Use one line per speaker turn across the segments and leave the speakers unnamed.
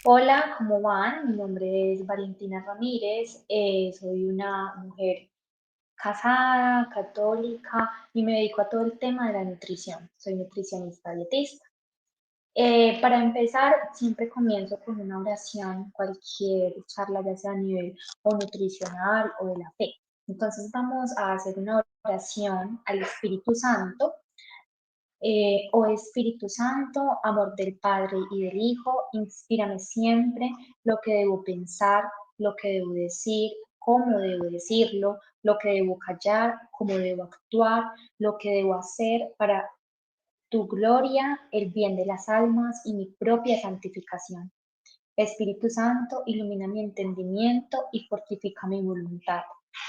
Hola, ¿cómo van? Mi nombre es Valentina Ramírez, soy una mujer casada, católica y me dedico a todo el tema de la nutrición. Soy nutricionista dietista. Para empezar, siempre comienzo con una oración, cualquier charla, ya sea a nivel o nutricional o de la fe. Entonces vamos a hacer una oración al Espíritu Santo. Oh Espíritu Santo, amor del Padre y del Hijo, inspírame siempre lo que debo pensar, lo que debo decir, cómo debo decirlo, lo que debo callar, cómo debo actuar, lo que debo hacer para tu gloria, el bien de las almas y mi propia santificación. Espíritu Santo, ilumina mi entendimiento y fortifica mi voluntad.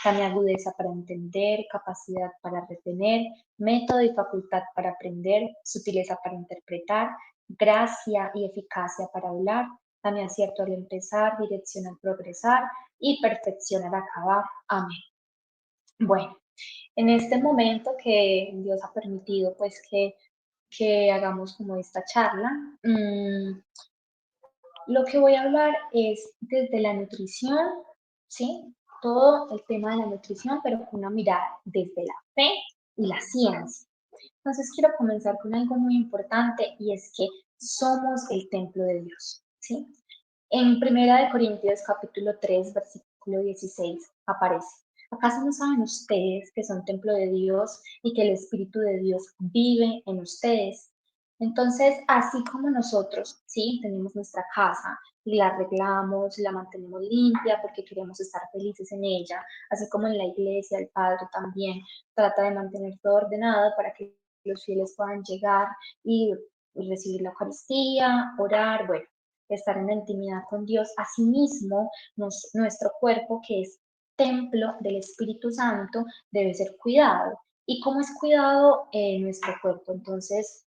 Dame agudeza para entender, capacidad para retener, método y facultad para aprender, sutileza para interpretar, gracia y eficacia para hablar. Dame acierto al empezar, dirección al progresar y perfección al acabar. Amén. Bueno, en este momento que Dios ha permitido pues que hagamos como esta charla, lo que voy a hablar es desde la nutrición, ¿sí? Todo el tema de la nutrición, pero con una mirada desde la fe y la ciencia. Entonces quiero comenzar con algo muy importante y es que somos el templo de Dios, ¿sí? En Primera de Corintios capítulo 3 versículo 16 aparece: ¿Acaso no saben ustedes que son templo de Dios y que el Espíritu de Dios vive en ustedes? Entonces, así como nosotros, sí, tenemos nuestra casa y la arreglamos, la mantenemos limpia porque queremos estar felices en ella, así como en la iglesia el Padre también trata de mantener todo ordenado para que los fieles puedan llegar y recibir la Eucaristía, orar, bueno, estar en la intimidad con Dios. Asimismo, nuestro cuerpo, que es templo del Espíritu Santo, debe ser cuidado. ¿Y cómo es cuidado nuestro cuerpo? Entonces,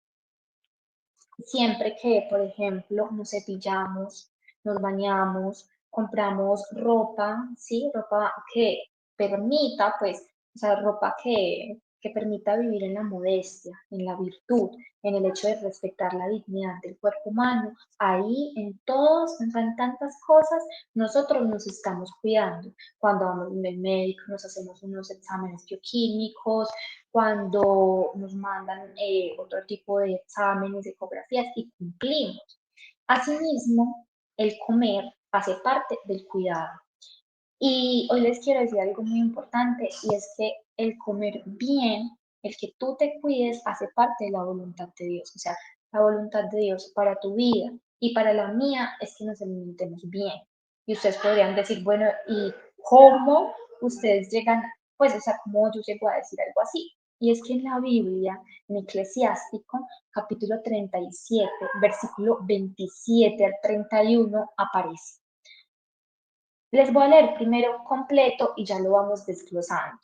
siempre que, por ejemplo, nos cepillamos, nos bañamos, compramos ropa, ¿sí? Ropa que permita, pues, o sea, ropa que permita vivir en la modestia, en la virtud, en el hecho de respetar la dignidad del cuerpo humano. Ahí, en todos, en tantas cosas, nosotros nos estamos cuidando. Cuando vamos al médico, nos hacemos unos exámenes bioquímicos, cuando nos mandan otro tipo de exámenes, ecografías y cumplimos. Asimismo, el comer hace parte del cuidado. Y hoy les quiero decir algo muy importante y es que el comer bien, el que tú te cuides, hace parte de la voluntad de Dios. O sea, la voluntad de Dios para tu vida y para la mía es que nos alimentemos bien. Y ustedes podrían decir, bueno, ¿y cómo ustedes llegan, pues, o sea, cómo yo llego a decir algo así? Y es que en la Biblia, en Eclesiástico, capítulo 37, versículo 27 al 31, aparece. Les voy a leer primero completo y ya lo vamos desglosando.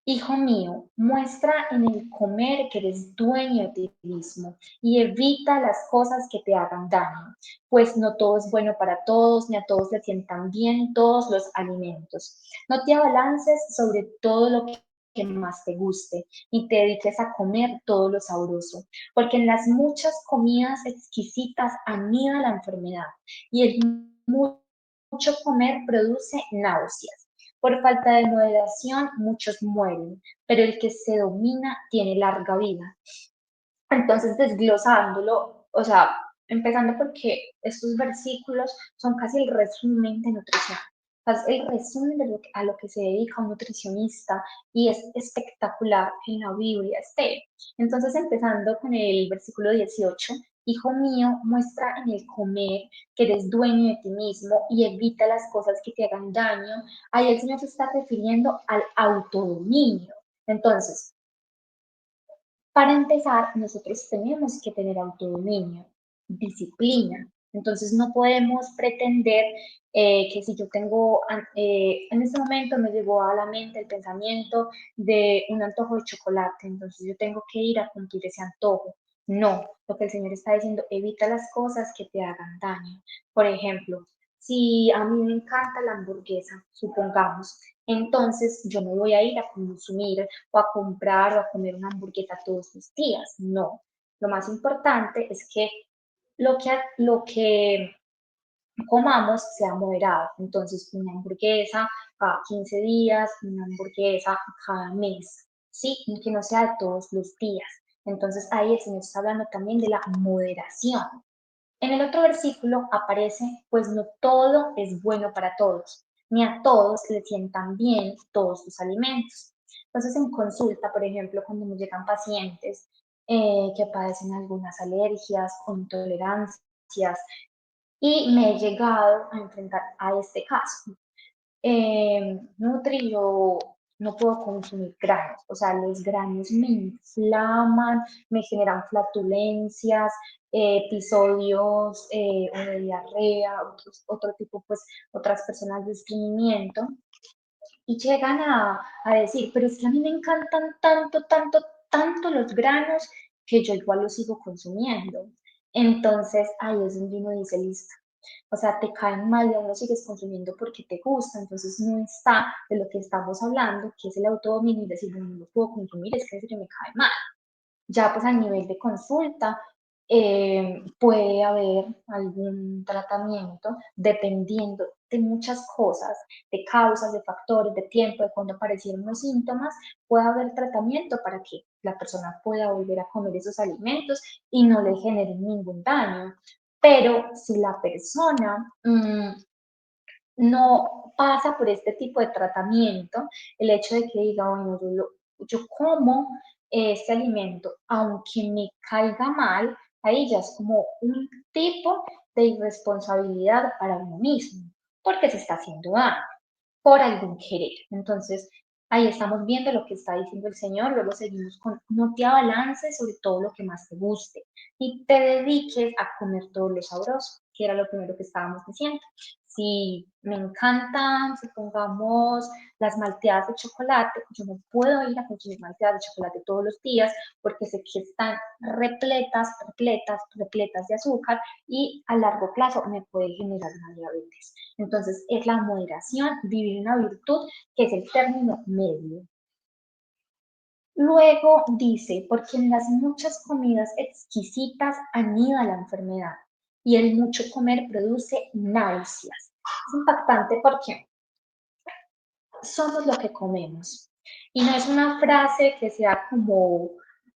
Hijo mío, muestra en el comer que eres dueño de ti mismo y evita las cosas que te hagan daño, pues no todo es bueno para todos, ni a todos les sientan bien todos los alimentos. No te abalances sobre todo lo que más te guste, ni te dediques a comer todo lo sabroso, porque en las muchas comidas exquisitas anida la enfermedad y el mucho comer produce náuseas. Por falta de moderación, muchos mueren, pero el que se domina tiene larga vida. Entonces, desglosándolo, o sea, empezando porque estos versículos son casi el resumen de nutrición. Es el resumen de a lo que se dedica un nutricionista y es espectacular que en la Biblia esté. Entonces, empezando con el versículo 18: Hijo mío, muestra en el comer que eres dueño de ti mismo y evita las cosas que te hagan daño. Ahí el Señor se está refiriendo al autodominio. Entonces, para empezar, nosotros tenemos que tener autodominio, disciplina. Entonces no podemos pretender que si yo tengo, en este momento me llegó a la mente el pensamiento de un antojo de chocolate, entonces yo tengo que ir a cumplir ese antojo. No, lo que el Señor está diciendo, evita las cosas que te hagan daño. Por ejemplo, si a mí me encanta la hamburguesa, supongamos, entonces yo no voy a ir a consumir o a comprar o a comer una hamburguesa todos los días. No, lo más importante es que lo que comamos sea moderado. Entonces, una hamburguesa cada 15 días, una hamburguesa cada mes, ¿sí? Y que no sea de todos los días. Entonces, ahí el Señor está hablando también de la moderación. En el otro versículo aparece, pues no todo es bueno para todos, ni a todos les sientan bien todos sus alimentos. Entonces, en consulta, por ejemplo, cuando nos llegan pacientes que padecen algunas alergias o intolerancias, y me he llegado a enfrentar a este caso. Nutri, yo no puedo consumir granos, o sea, los granos me inflaman, me generan flatulencias, episodios o de diarrea, otro tipo, pues, otras personas de estreñimiento, y llegan a decir, pero es que a mí me encantan tanto, tanto, tanto los granos que yo igual los sigo consumiendo. Entonces, ahí es donde uno dice, listo. O sea, te caen mal y aún lo sigues consumiendo porque te gusta. Entonces, no está de lo que estamos hablando, que es el autodominio y decir, bueno, no lo puedo consumir, es que en serio me cae mal. Ya pues a nivel de consulta puede haber algún tratamiento dependiendo de muchas cosas, de causas, de factores, de tiempo, de cuando aparecieron los síntomas, puede haber tratamiento para que la persona pueda volver a comer esos alimentos y no le generen ningún daño. Pero si la persona no pasa por este tipo de tratamiento, el hecho de que diga, bueno, yo como este alimento, aunque me caiga mal, ahí ya es como un tipo de irresponsabilidad para uno mismo, porque se está haciendo daño por algún querer. Entonces, ahí estamos viendo lo que está diciendo el Señor, luego seguimos con, no te abalances sobre todo lo que más te guste y te dediques a comer todo lo sabroso, que era lo primero que estábamos diciendo. Si me encantan, supongamos, las malteadas de chocolate, yo no puedo ir a consumir malteadas de chocolate todos los días porque sé que están repletas, repletas, repletas de azúcar y a largo plazo me puede generar una diabetes. Entonces, es la moderación, vivir una virtud, que es el término medio. Luego dice, porque en las muchas comidas exquisitas anida la enfermedad y el mucho comer produce náuseas. Es impactante porque somos lo que comemos. Y no es una frase que sea como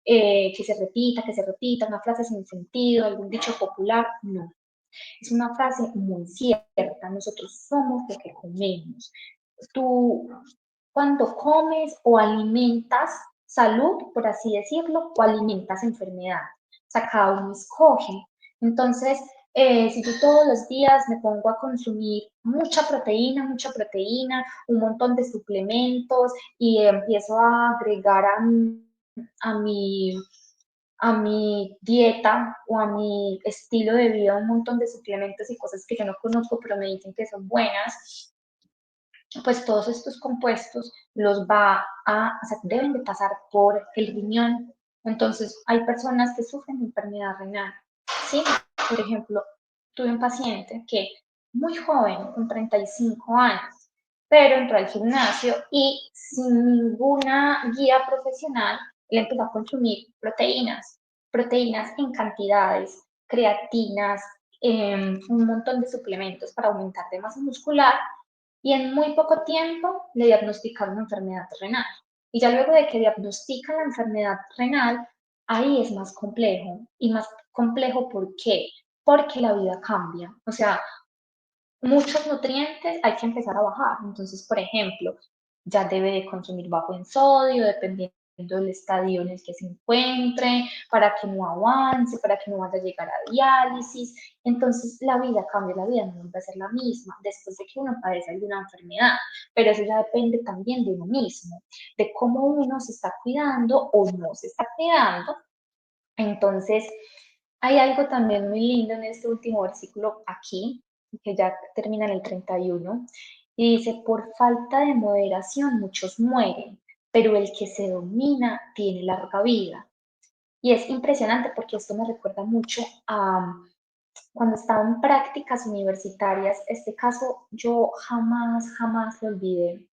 que se repita, una frase sin sentido, algún dicho popular, no. Es una frase muy cierta, nosotros somos lo que comemos. Tú cuando comes o alimentas salud, por así decirlo, o alimentas enfermedad. O sea, cada uno escoge. Entonces, si yo todos los días me pongo a consumir mucha proteína, un montón de suplementos y empiezo a agregar a mi a mi dieta o a mi estilo de vida un montón de suplementos y cosas que yo no conozco, pero me dicen que son buenas, pues todos estos compuestos los va a, o sea, deben de pasar por el riñón. Entonces, hay personas que sufren de enfermedad renal, ¿sí? Por ejemplo, tuve un paciente que muy joven, con 35 años, pero entró al gimnasio y sin ninguna guía profesional, le empezó a consumir proteínas, proteínas en cantidades, creatinas, un montón de suplementos para aumentar de masa muscular y en muy poco tiempo le diagnosticaron una enfermedad renal. Y ya luego de que diagnostican la enfermedad renal, ahí es más complejo. Y más complejo, ¿por qué? Porque la vida cambia. O sea, muchos nutrientes hay que empezar a bajar. Entonces, por ejemplo, ya debe de consumir bajo en sodio, dependiendo del estadio en el que se encuentre, para que no avance, para que no vaya a llegar a diálisis. Entonces, la vida cambia, la vida no vuelve a ser la misma después de que uno padece alguna enfermedad, pero eso ya depende también de uno mismo, de cómo uno se está cuidando o no se está cuidando. Entonces, hay algo también muy lindo en este último versículo aquí, que ya termina en el 31, y dice, por falta de moderación muchos mueren, pero el que se domina tiene larga vida. Y es impresionante porque esto me recuerda mucho a cuando estaba en prácticas universitarias. Este caso yo jamás, jamás lo olvidé.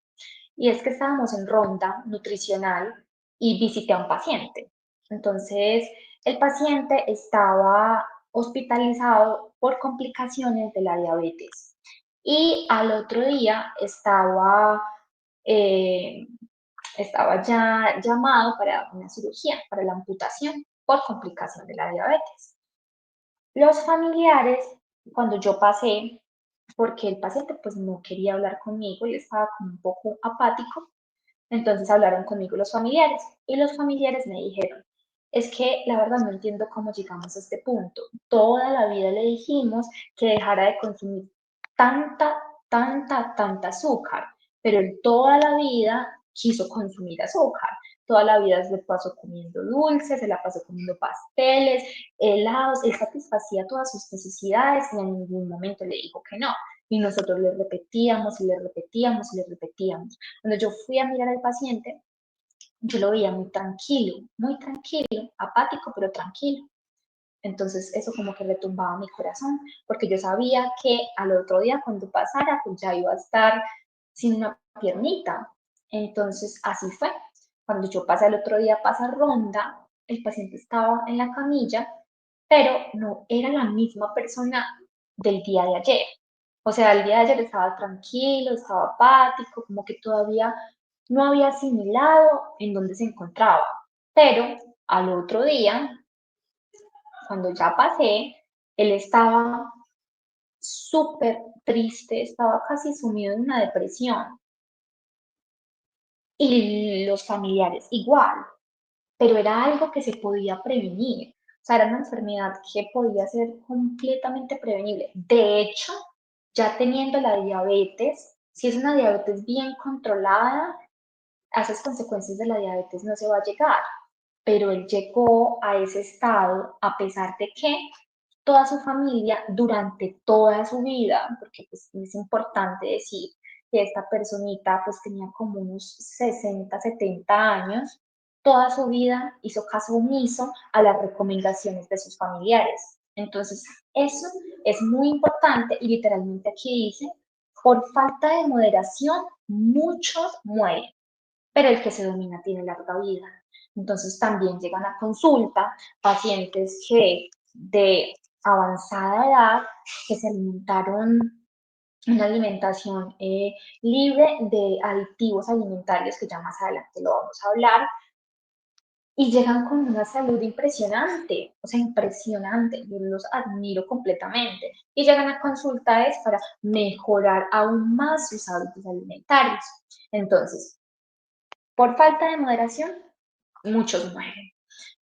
Y es que estábamos en ronda nutricional y visité a un paciente. Entonces, el paciente estaba hospitalizado por complicaciones de la diabetes. Y al otro día eh, estaba ya llamado para una cirugía, para la amputación por complicación de la diabetes. Los familiares, cuando yo pasé, porque el paciente pues no quería hablar conmigo, él estaba como un poco apático, entonces hablaron conmigo los familiares y los familiares me dijeron, es que la verdad no entiendo cómo llegamos a este punto. Toda la vida le dijimos que dejara de consumir tanta, tanta azúcar, pero él toda la vida quiso consumir azúcar. Toda la vida se pasó comiendo dulces, se la pasó comiendo pasteles, helados, él satisfacía todas sus necesidades y en ningún momento le dijo que no. Y nosotros le repetíamos y le repetíamos y le repetíamos. Cuando yo fui a mirar al paciente, yo lo veía muy tranquilo, apático, pero tranquilo. Entonces eso como que retumbaba mi corazón, porque yo sabía que al otro día cuando pasara, pues ya iba a estar sin una piernita. Entonces así fue. Cuando yo pasé al otro día, pasa ronda, el paciente estaba en la camilla, pero no era la misma persona del día de ayer. O sea, el día de ayer estaba tranquilo, estaba apático, como que todavía no había asimilado en dónde se encontraba. Pero al otro día, cuando ya pasé, él estaba súper triste, estaba casi sumido en una depresión. Y los familiares igual, pero era algo que se podía prevenir. O sea, era una enfermedad que podía ser completamente prevenible. De hecho, ya teniendo la diabetes, si es una diabetes bien controlada, a esas consecuencias de la diabetes no se va a llegar. Pero él llegó a ese estado a pesar de que toda su familia durante toda su vida, porque pues, es importante decir que esta personita pues tenía como unos 60, 70 años, toda su vida hizo caso omiso a las recomendaciones de sus familiares. Entonces, eso es muy importante y literalmente aquí dice, por falta de moderación, muchos mueren, pero el que se domina tiene larga vida. Entonces también llegan a consulta pacientes que de avanzada edad que se alimentaron una alimentación libre de aditivos alimentarios, que ya más adelante lo vamos a hablar, y llegan con una salud impresionante, o sea, impresionante, yo los admiro completamente, y llegan a consultas para mejorar aún más sus hábitos alimentarios. Entonces, por falta de moderación, muchos mueren,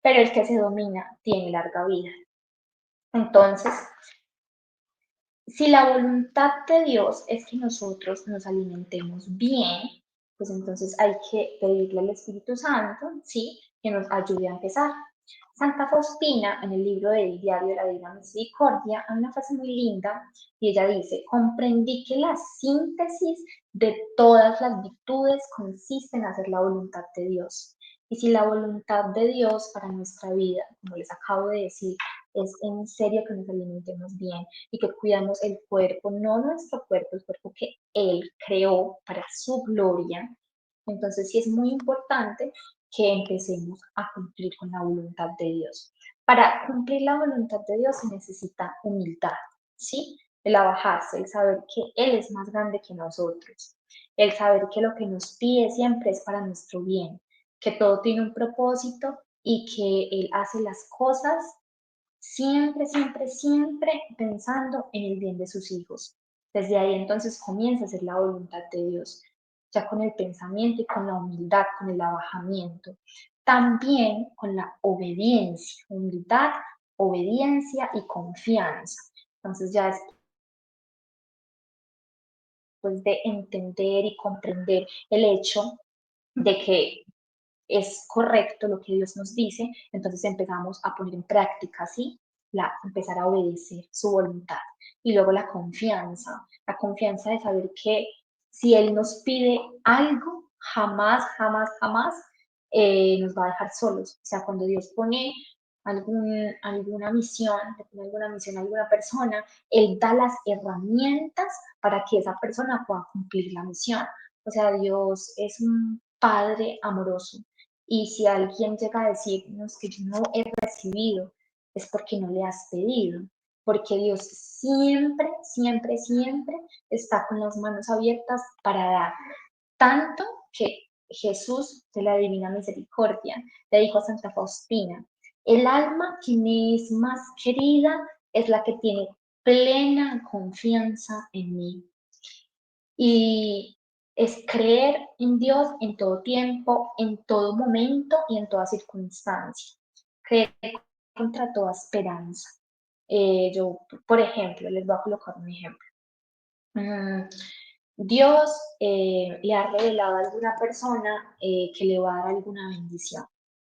pero el que se domina tiene larga vida. Entonces, si la voluntad de Dios es que nosotros nos alimentemos bien, pues entonces hay que pedirle al Espíritu Santo, ¿sí? Que nos ayude a empezar. Santa Faustina, en el libro del Diario de la Divina Misericordia, hay una frase muy linda y ella dice, comprendí que la síntesis de todas las virtudes consiste en hacer la voluntad de Dios. Y si la voluntad de Dios para nuestra vida, como les acabo de decir, es en serio que nos alimentemos bien y que cuidamos el cuerpo, no nuestro cuerpo, el cuerpo que Él creó para su gloria, entonces sí es muy importante que empecemos a cumplir con la voluntad de Dios. Para cumplir la voluntad de Dios se necesita humildad, ¿sí? El abajarse, el saber que Él es más grande que nosotros, el saber que lo que nos pide siempre es para nuestro bien, que todo tiene un propósito y que Él hace las cosas siempre, siempre, siempre pensando en el bien de sus hijos. Desde ahí entonces comienza a ser la voluntad de Dios, ya con el pensamiento y con la humildad, con el abajamiento. También con la obediencia, humildad, obediencia y confianza. Entonces ya después de entender y comprender el hecho de que es correcto lo que Dios nos dice, entonces empezamos a poner en práctica, ¿sí? Empezar a obedecer su voluntad. Y luego la confianza de saber que si Él nos pide algo, jamás, jamás, jamás nos va a dejar solos. O sea, cuando Dios pone alguna misión, le pone alguna misión a alguna persona, Él da las herramientas para que esa persona pueda cumplir la misión. O sea, Dios es un Padre amoroso y si alguien llega a decirnos que yo no he recibido es porque no le has pedido, porque Dios siempre, siempre, siempre está con las manos abiertas para dar. Tanto que Jesús de la Divina Misericordia le dijo a Santa Faustina, el alma que me es más querida es la que tiene plena confianza en mí. Y es creer en Dios en todo tiempo, en todo momento y en toda circunstancia. Creer contra toda esperanza. Yo, por ejemplo, les voy a colocar un ejemplo. Mm, Dios le ha revelado a alguna persona que le va a dar alguna bendición,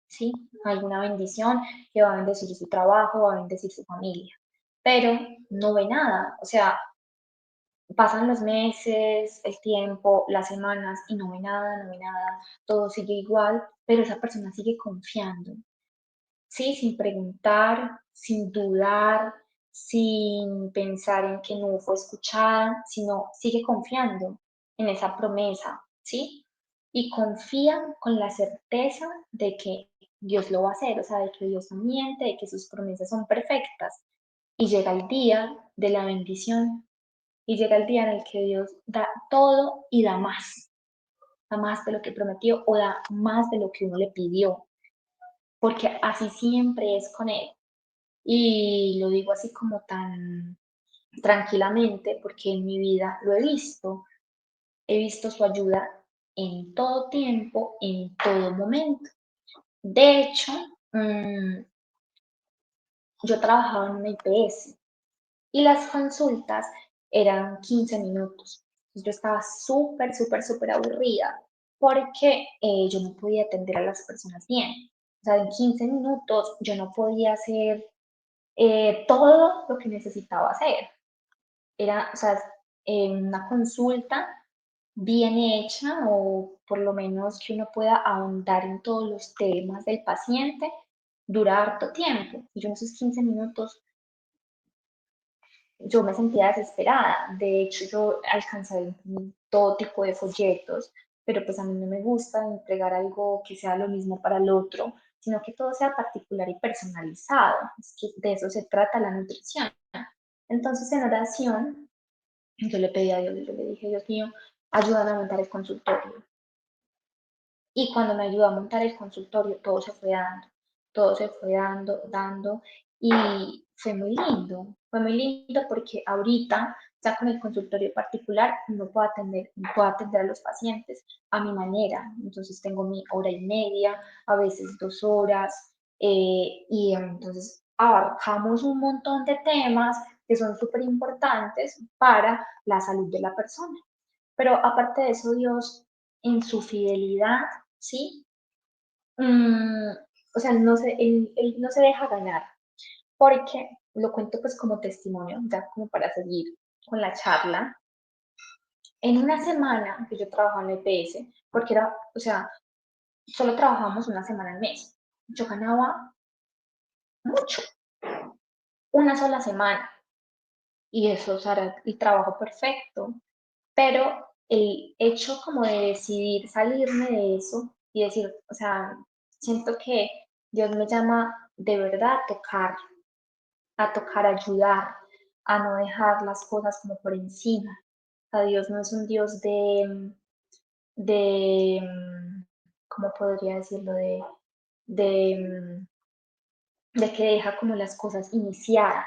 ¿sí? Alguna bendición que va a bendecir su trabajo, va a bendecir su familia, pero no ve nada, o sea, pasan los meses, el tiempo, las semanas y no ve nada, no ve nada, todo sigue igual, pero esa persona sigue confiando, ¿sí? Sin preguntar, sin dudar, sin pensar en que no fue escuchada, sino sigue confiando en esa promesa, ¿sí? Y confía con la certeza de que Dios lo va a hacer, o sea, de que Dios no miente, de que sus promesas son perfectas. Y llega el día de la bendición y llega el día en el que Dios da todo y da más de lo que prometió o da más de lo que uno le pidió, porque así siempre es con Él. Y lo digo así como tan tranquilamente porque en mi vida lo he visto su ayuda en todo tiempo, en todo momento. De hecho, yo trabajaba en una IPS y las consultas eran 15 minutos. Yo estaba súper, súper, súper aburrida porque yo no podía atender a las personas bien. O sea, en 15 minutos yo no podía hacer todo lo que necesitaba hacer. Era, o sea, una consulta bien hecha o por lo menos que uno pueda ahondar en todos los temas del paciente, dura harto tiempo. Y yo en esos 15 minutos yo me sentía desesperada. De hecho, yo alcanzaba a imprimir todo tipo de folletos, pero pues a mí no me gusta entregar algo que sea lo mismo para el otro, sino que todo sea particular y personalizado. Es que de eso se trata la nutrición. Entonces, en oración, yo le pedí a Dios, yo le dije, Dios mío, ayúdame a montar el consultorio. Y cuando me ayudó a montar el consultorio, todo se fue dando, todo se fue dando, y fue muy lindo porque ahorita, ya con el consultorio particular, no puedo atender a los pacientes a mi manera. Entonces tengo mi hora y media, a veces 2 horas, y entonces abarcamos un montón de temas que son súper importantes para la salud de la persona. Pero aparte de eso, Dios, en su fidelidad, ¿sí? Mm, o sea, él no se deja ganar, porque lo cuento pues como testimonio, ya como para seguir con la charla. En una semana que yo trabajaba en la EPS, porque era, o sea, solo trabajábamos una semana al mes, yo ganaba mucho, una sola semana, y eso, o sea, era el trabajo perfecto. Pero el hecho como de decidir salirme de eso y decir, o sea, siento que Dios me llama de verdad a tocar, ayudar, a no dejar las cosas como por encima. O sea, Dios no es un Dios de, ¿cómo podría decirlo? De, de que deja como las cosas iniciadas.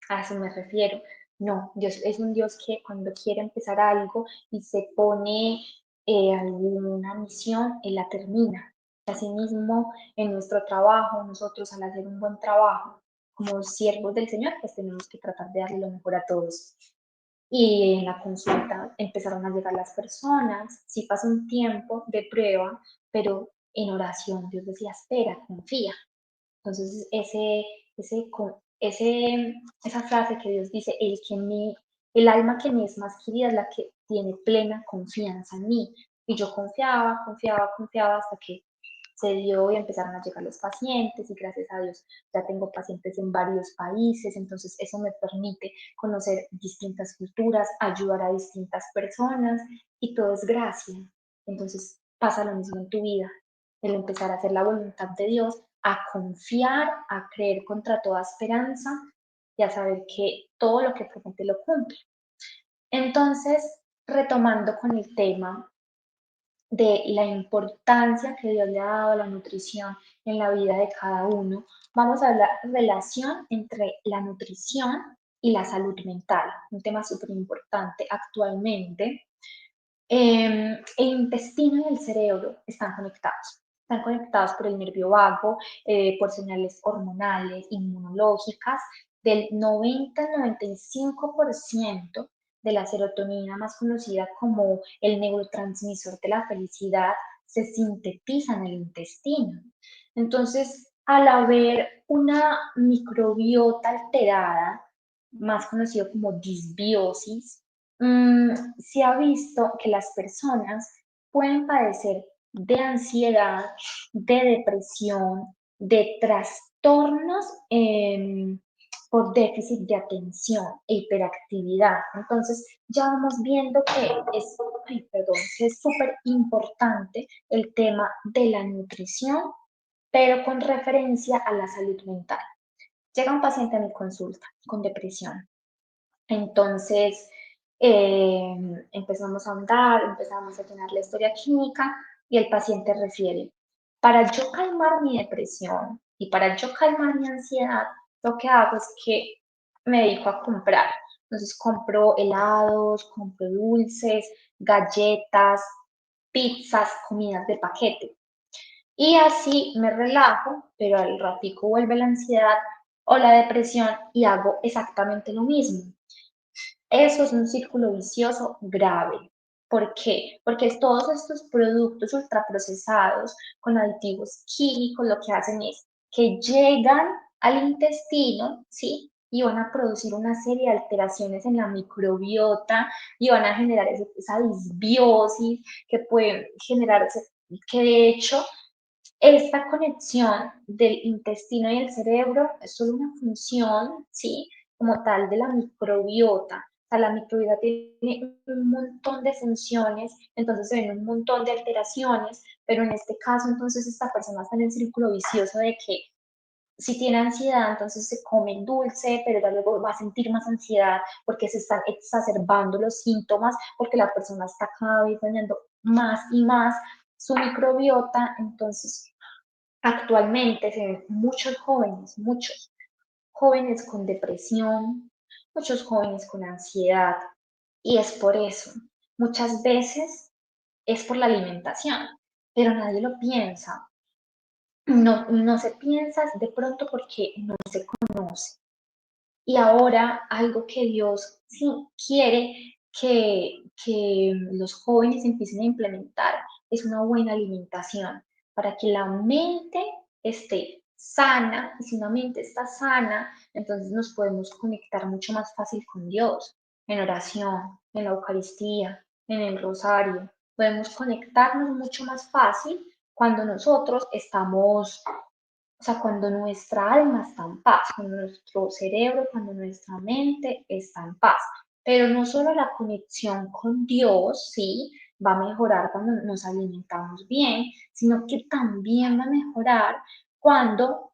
A eso me refiero. No, Dios es un Dios que cuando quiere empezar algo y se pone alguna misión, Él la termina. Asimismo, en nuestro trabajo, nosotros al hacer un buen trabajo como siervos del Señor, pues tenemos que tratar de darle lo mejor a todos. Y en la consulta empezaron a llegar las personas, sí pasó un tiempo de prueba, pero en oración Dios decía, espera, confía. Entonces, esa frase que Dios dice, el alma que me es más querida es la que tiene plena confianza en mí. Y yo confiaba, confiaba, confiaba hasta que se dio y empezaron a llegar los pacientes y gracias a Dios ya tengo pacientes en varios países, entonces eso me permite conocer distintas culturas, ayudar a distintas personas y todo es gracia. Entonces pasa lo mismo en tu vida, el empezar a hacer la voluntad de Dios a confiar, a creer contra toda esperanza y a saber que todo lo que promete lo cumple. Entonces, retomando con el tema de la importancia que Dios le ha dado a la nutrición en la vida de cada uno, vamos a hablar de relación entre la nutrición y la salud mental, un tema súper importante actualmente. El intestino y el cerebro están conectados por el nervio vago, por señales hormonales, inmunológicas, del 90 al 95% de la serotonina, más conocida como el neurotransmisor de la felicidad, se sintetiza en el intestino. Entonces, al haber una microbiota alterada, más conocido como disbiosis, se ha visto que las personas pueden padecer de ansiedad, de depresión, de trastornos por déficit de atención e hiperactividad. Entonces, ya vamos viendo que es súper importante el tema de la nutrición, pero con referencia a la salud mental. Llega un paciente a mi consulta con depresión. Entonces, empezamos a ahondar, empezamos a llenar la historia clínica y el paciente refiere, para yo calmar mi depresión y para yo calmar mi ansiedad, lo que hago es que me dedico a comprar. Entonces compro helados, compro dulces, galletas, pizzas, comidas de paquete. Y así me relajo, pero al ratico vuelve la ansiedad o la depresión y hago exactamente lo mismo. Eso es un círculo vicioso grave. ¿Por qué? Porque todos estos productos ultraprocesados con aditivos químicos lo que hacen es que llegan al intestino, ¿sí? Y van a producir una serie de alteraciones en la microbiota y van a generar esa disbiosis que pueden generarse, que de hecho esta conexión del intestino y el cerebro es solo una función, ¿sí? Como tal de la microbiota. O sea, la microbiota tiene un montón de funciones, entonces se ven un montón de alteraciones, pero en este caso, entonces, esta persona está en el círculo vicioso de que si tiene ansiedad, entonces se come dulce, pero ya luego va a sentir más ansiedad porque se están exacerbando los síntomas, porque la persona está cada vez dañando más y más su microbiota, entonces actualmente se ven muchos jóvenes con depresión, muchos jóvenes con ansiedad, y es por eso. Muchas veces es por la alimentación, pero nadie lo piensa. No se piensa de pronto porque no se conoce. Y ahora algo que Dios sí quiere que los jóvenes empiecen a implementar es una buena alimentación para que la mente esté sana. Y si una mente está sana, entonces nos podemos conectar mucho más fácil con Dios en oración, en la Eucaristía, en el rosario. Podemos conectarnos mucho más fácil cuando nosotros estamos, o sea, cuando nuestra alma está en paz, cuando nuestro cerebro, cuando nuestra mente está en paz. Pero no solo la conexión con Dios, sí, va a mejorar cuando nos alimentamos bien, sino que también va a mejorar cuando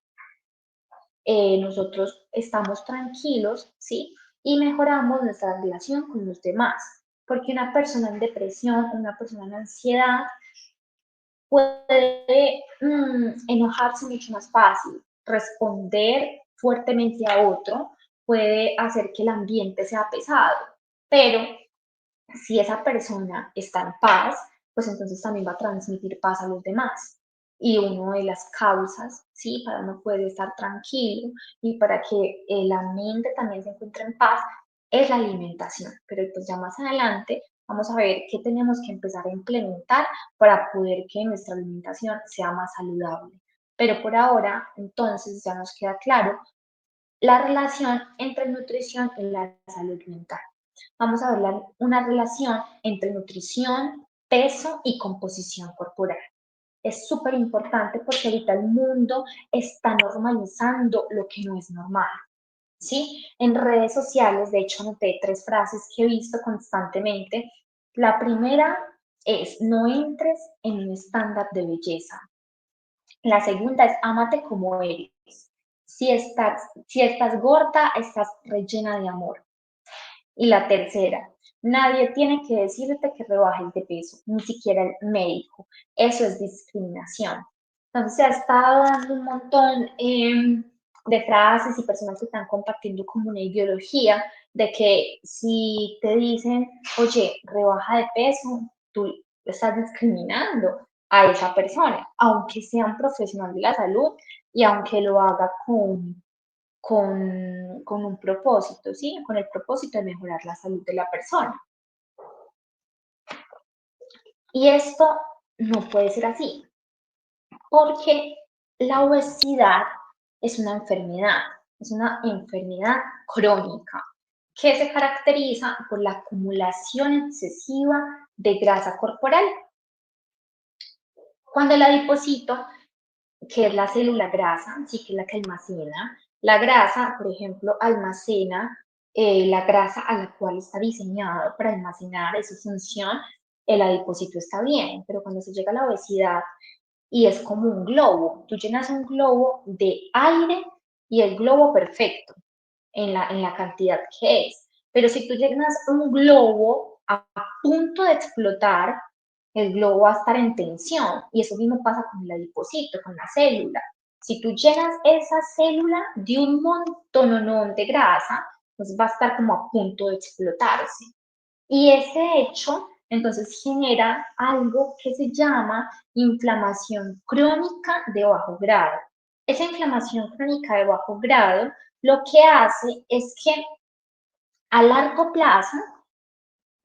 nosotros estamos tranquilos, sí, y mejoramos nuestra relación con los demás. Porque una persona en depresión, una persona en ansiedad, puede enojarse mucho más fácil, responder fuertemente a otro, puede hacer que el ambiente sea pesado, pero si esa persona está en paz, pues entonces también va a transmitir paz a los demás. Y una de las causas, ¿sí? Para uno poder estar tranquilo y para que la mente también se encuentre en paz, es la alimentación. Pero pues ya más adelante vamos a ver qué tenemos que empezar a implementar para poder que nuestra alimentación sea más saludable. Pero por ahora, entonces ya nos queda claro la relación entre nutrición y la salud mental. Vamos a ver una relación entre nutrición, peso y composición corporal. Es súper importante porque ahorita el mundo está normalizando lo que no es normal. ¿Sí? En redes sociales, de hecho, anoté 3 frases que he visto constantemente. La primera es, no entres en un estándar de belleza. La segunda es ámate como eres. Si estás gorda, estás rellena de amor. Y la tercera, nadie tiene que decirte que rebajes de peso, ni siquiera el médico. Eso es discriminación. Entonces se ha estado dando un montón de frases y personas que están compartiendo como una ideología de que si te dicen, oye, rebaja de peso, tú estás discriminando a esa persona, aunque sea un profesional de la salud y aunque lo haga con un propósito, ¿sí? Con el propósito de mejorar la salud de la persona. Y esto no puede ser así, porque la obesidad es una enfermedad crónica que se caracteriza por la acumulación excesiva de grasa corporal. Cuando el adipocito, que es la célula grasa, sí, que es la que almacena, la grasa, por ejemplo, almacena la grasa a la cual está diseñado para almacenar esa función, el adipocito está bien, pero cuando se llega a la obesidad y es como un globo, tú llenas un globo de aire y el globo perfecto en la cantidad que es, pero si tú llenas un globo a punto de explotar, el globo va a estar en tensión y eso mismo pasa con el adipocito, con la célula. Si tú llenas esa célula de un montón de grasa, pues va a estar como a punto de explotarse. Y ese hecho entonces genera algo que se llama inflamación crónica de bajo grado. Esa inflamación crónica de bajo grado lo que hace es que a largo plazo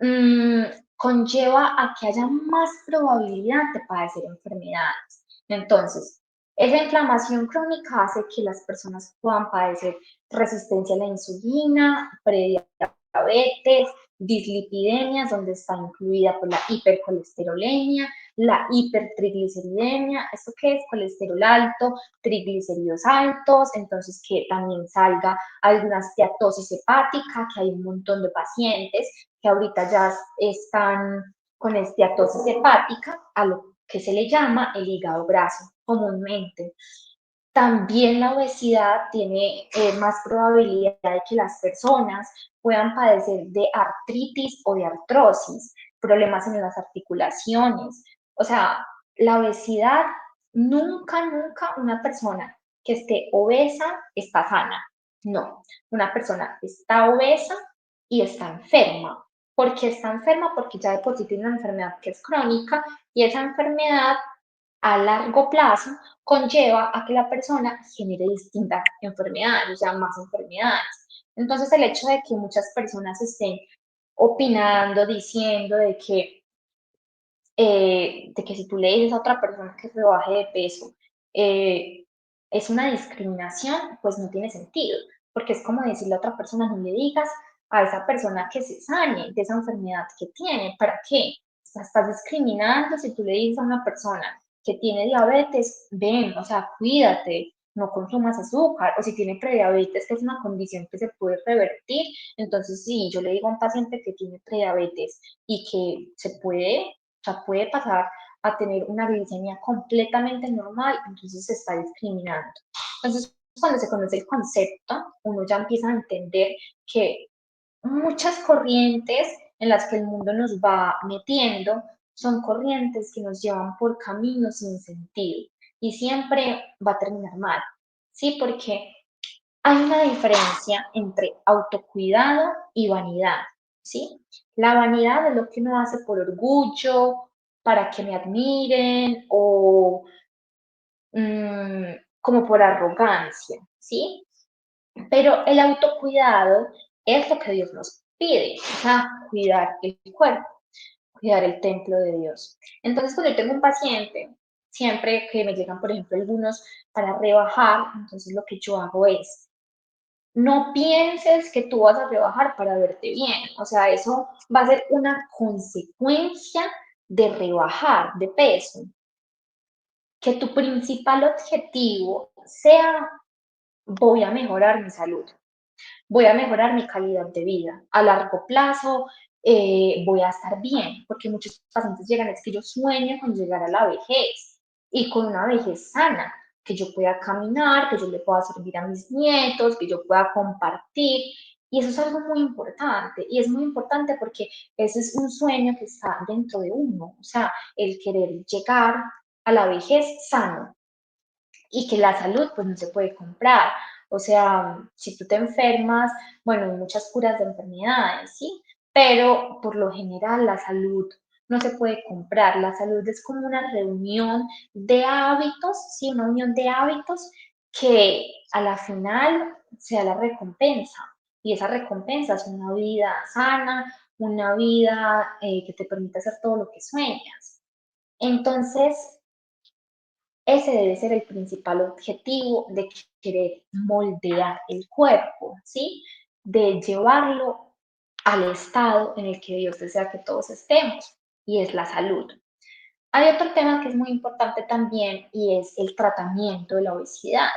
mmm, conlleva a que haya más probabilidad de padecer enfermedades. Entonces, esa inflamación crónica hace que las personas puedan padecer resistencia a la insulina, prediabetes, dislipidemias, donde está incluida por la hipercolesterolemia, la hipertrigliceridemia, ¿esto qué es? Colesterol alto, triglicéridos altos, entonces que también salga alguna steatosis hepática, que hay un montón de pacientes que ahorita ya están con esteatosis hepática, a lo que se le llama el hígado graso comúnmente. También la obesidad tiene más probabilidad de que las personas puedan padecer de artritis o de artrosis, problemas en las articulaciones. O sea, la obesidad, nunca una persona que esté obesa está sana. No, una persona está obesa y está enferma. ¿Por qué está enferma? Porque ya de por sí tiene una enfermedad que es crónica y esa enfermedad a largo plazo conlleva a que la persona genere distintas enfermedades, o sea, más enfermedades. Entonces, el hecho de que muchas personas estén opinando, diciendo de que si tú le dices a otra persona que se baje de peso, eh, es una discriminación, pues no tiene sentido, porque es como decirle a otra persona, no le digas a esa persona que se sane de esa enfermedad que tiene, ¿para qué? O sea, estás discriminando si tú le dices a una persona que tiene diabetes, ven, o sea, cuídate, no consumas azúcar, o si tiene prediabetes, que es una condición que se puede revertir, entonces sí, yo le digo a un paciente que tiene prediabetes y que se puede, o sea, puede pasar a tener una glicemia completamente normal, entonces se está discriminando. Entonces, cuando se conoce el concepto, uno ya empieza a entender que muchas corrientes en las que el mundo nos va metiendo son corrientes que nos llevan por caminos sin sentido y siempre va a terminar mal, ¿sí? Porque hay una diferencia entre autocuidado y vanidad, ¿sí? La vanidad es lo que uno hace por orgullo, para que me admiren o como por arrogancia, ¿sí? Pero el autocuidado es lo que Dios nos pide, o sea, cuidar el cuerpo, cuidar el templo de Dios. Entonces, cuando yo tengo un paciente, siempre que me llegan, por ejemplo, algunos para rebajar, entonces lo que yo hago es, no pienses que tú vas a rebajar para verte bien. O sea, eso va a ser una consecuencia de rebajar de peso. Que tu principal objetivo sea, voy a mejorar mi salud, voy a mejorar mi calidad de vida. A largo plazo voy a estar bien, porque muchos pacientes llegan, es que yo sueño con llegar a la vejez y con una vejez sana, que yo pueda caminar, que yo le pueda servir a mis nietos, que yo pueda compartir. Y eso es algo muy importante, y es muy importante porque ese es un sueño que está dentro de uno, o sea, el querer llegar a la vejez sano y que la salud pues no se puede comprar. O sea, si tú te enfermas, bueno, hay muchas curas de enfermedades, ¿sí? Pero por lo general la salud no se puede comprar. La salud es como una reunión de hábitos, ¿sí? Una unión de hábitos que a la final sea la recompensa. Y esa recompensa es una vida sana, una vida que te permite hacer todo lo que sueñas. Entonces, ese debe ser el principal objetivo de querer moldear el cuerpo, ¿sí? De llevarlo al estado en el que Dios desea que todos estemos, y es la salud. Hay otro tema que es muy importante también y es el tratamiento de la obesidad.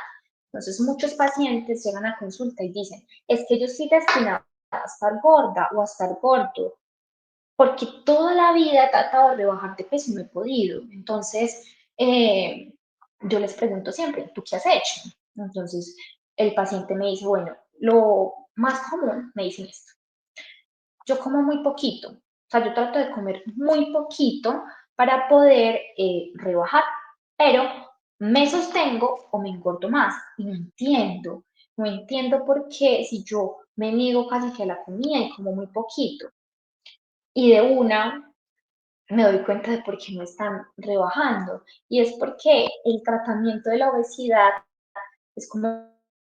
Entonces, muchos pacientes llegan a consulta y dicen, es que yo estoy destinada a estar gorda o a estar gordo, porque toda la vida he tratado de bajar de peso y no he podido. Entonces, yo les pregunto siempre, ¿tú qué has hecho? Entonces, el paciente me dice, bueno, lo más común, me dicen esto, yo como muy poquito, o sea, yo trato de comer muy poquito para poder rebajar, pero me sostengo o me engordo más y no entiendo por qué si yo me niego casi que a la comida y como muy poquito y de una me doy cuenta de por qué no están rebajando. Y es porque el tratamiento de la obesidad es como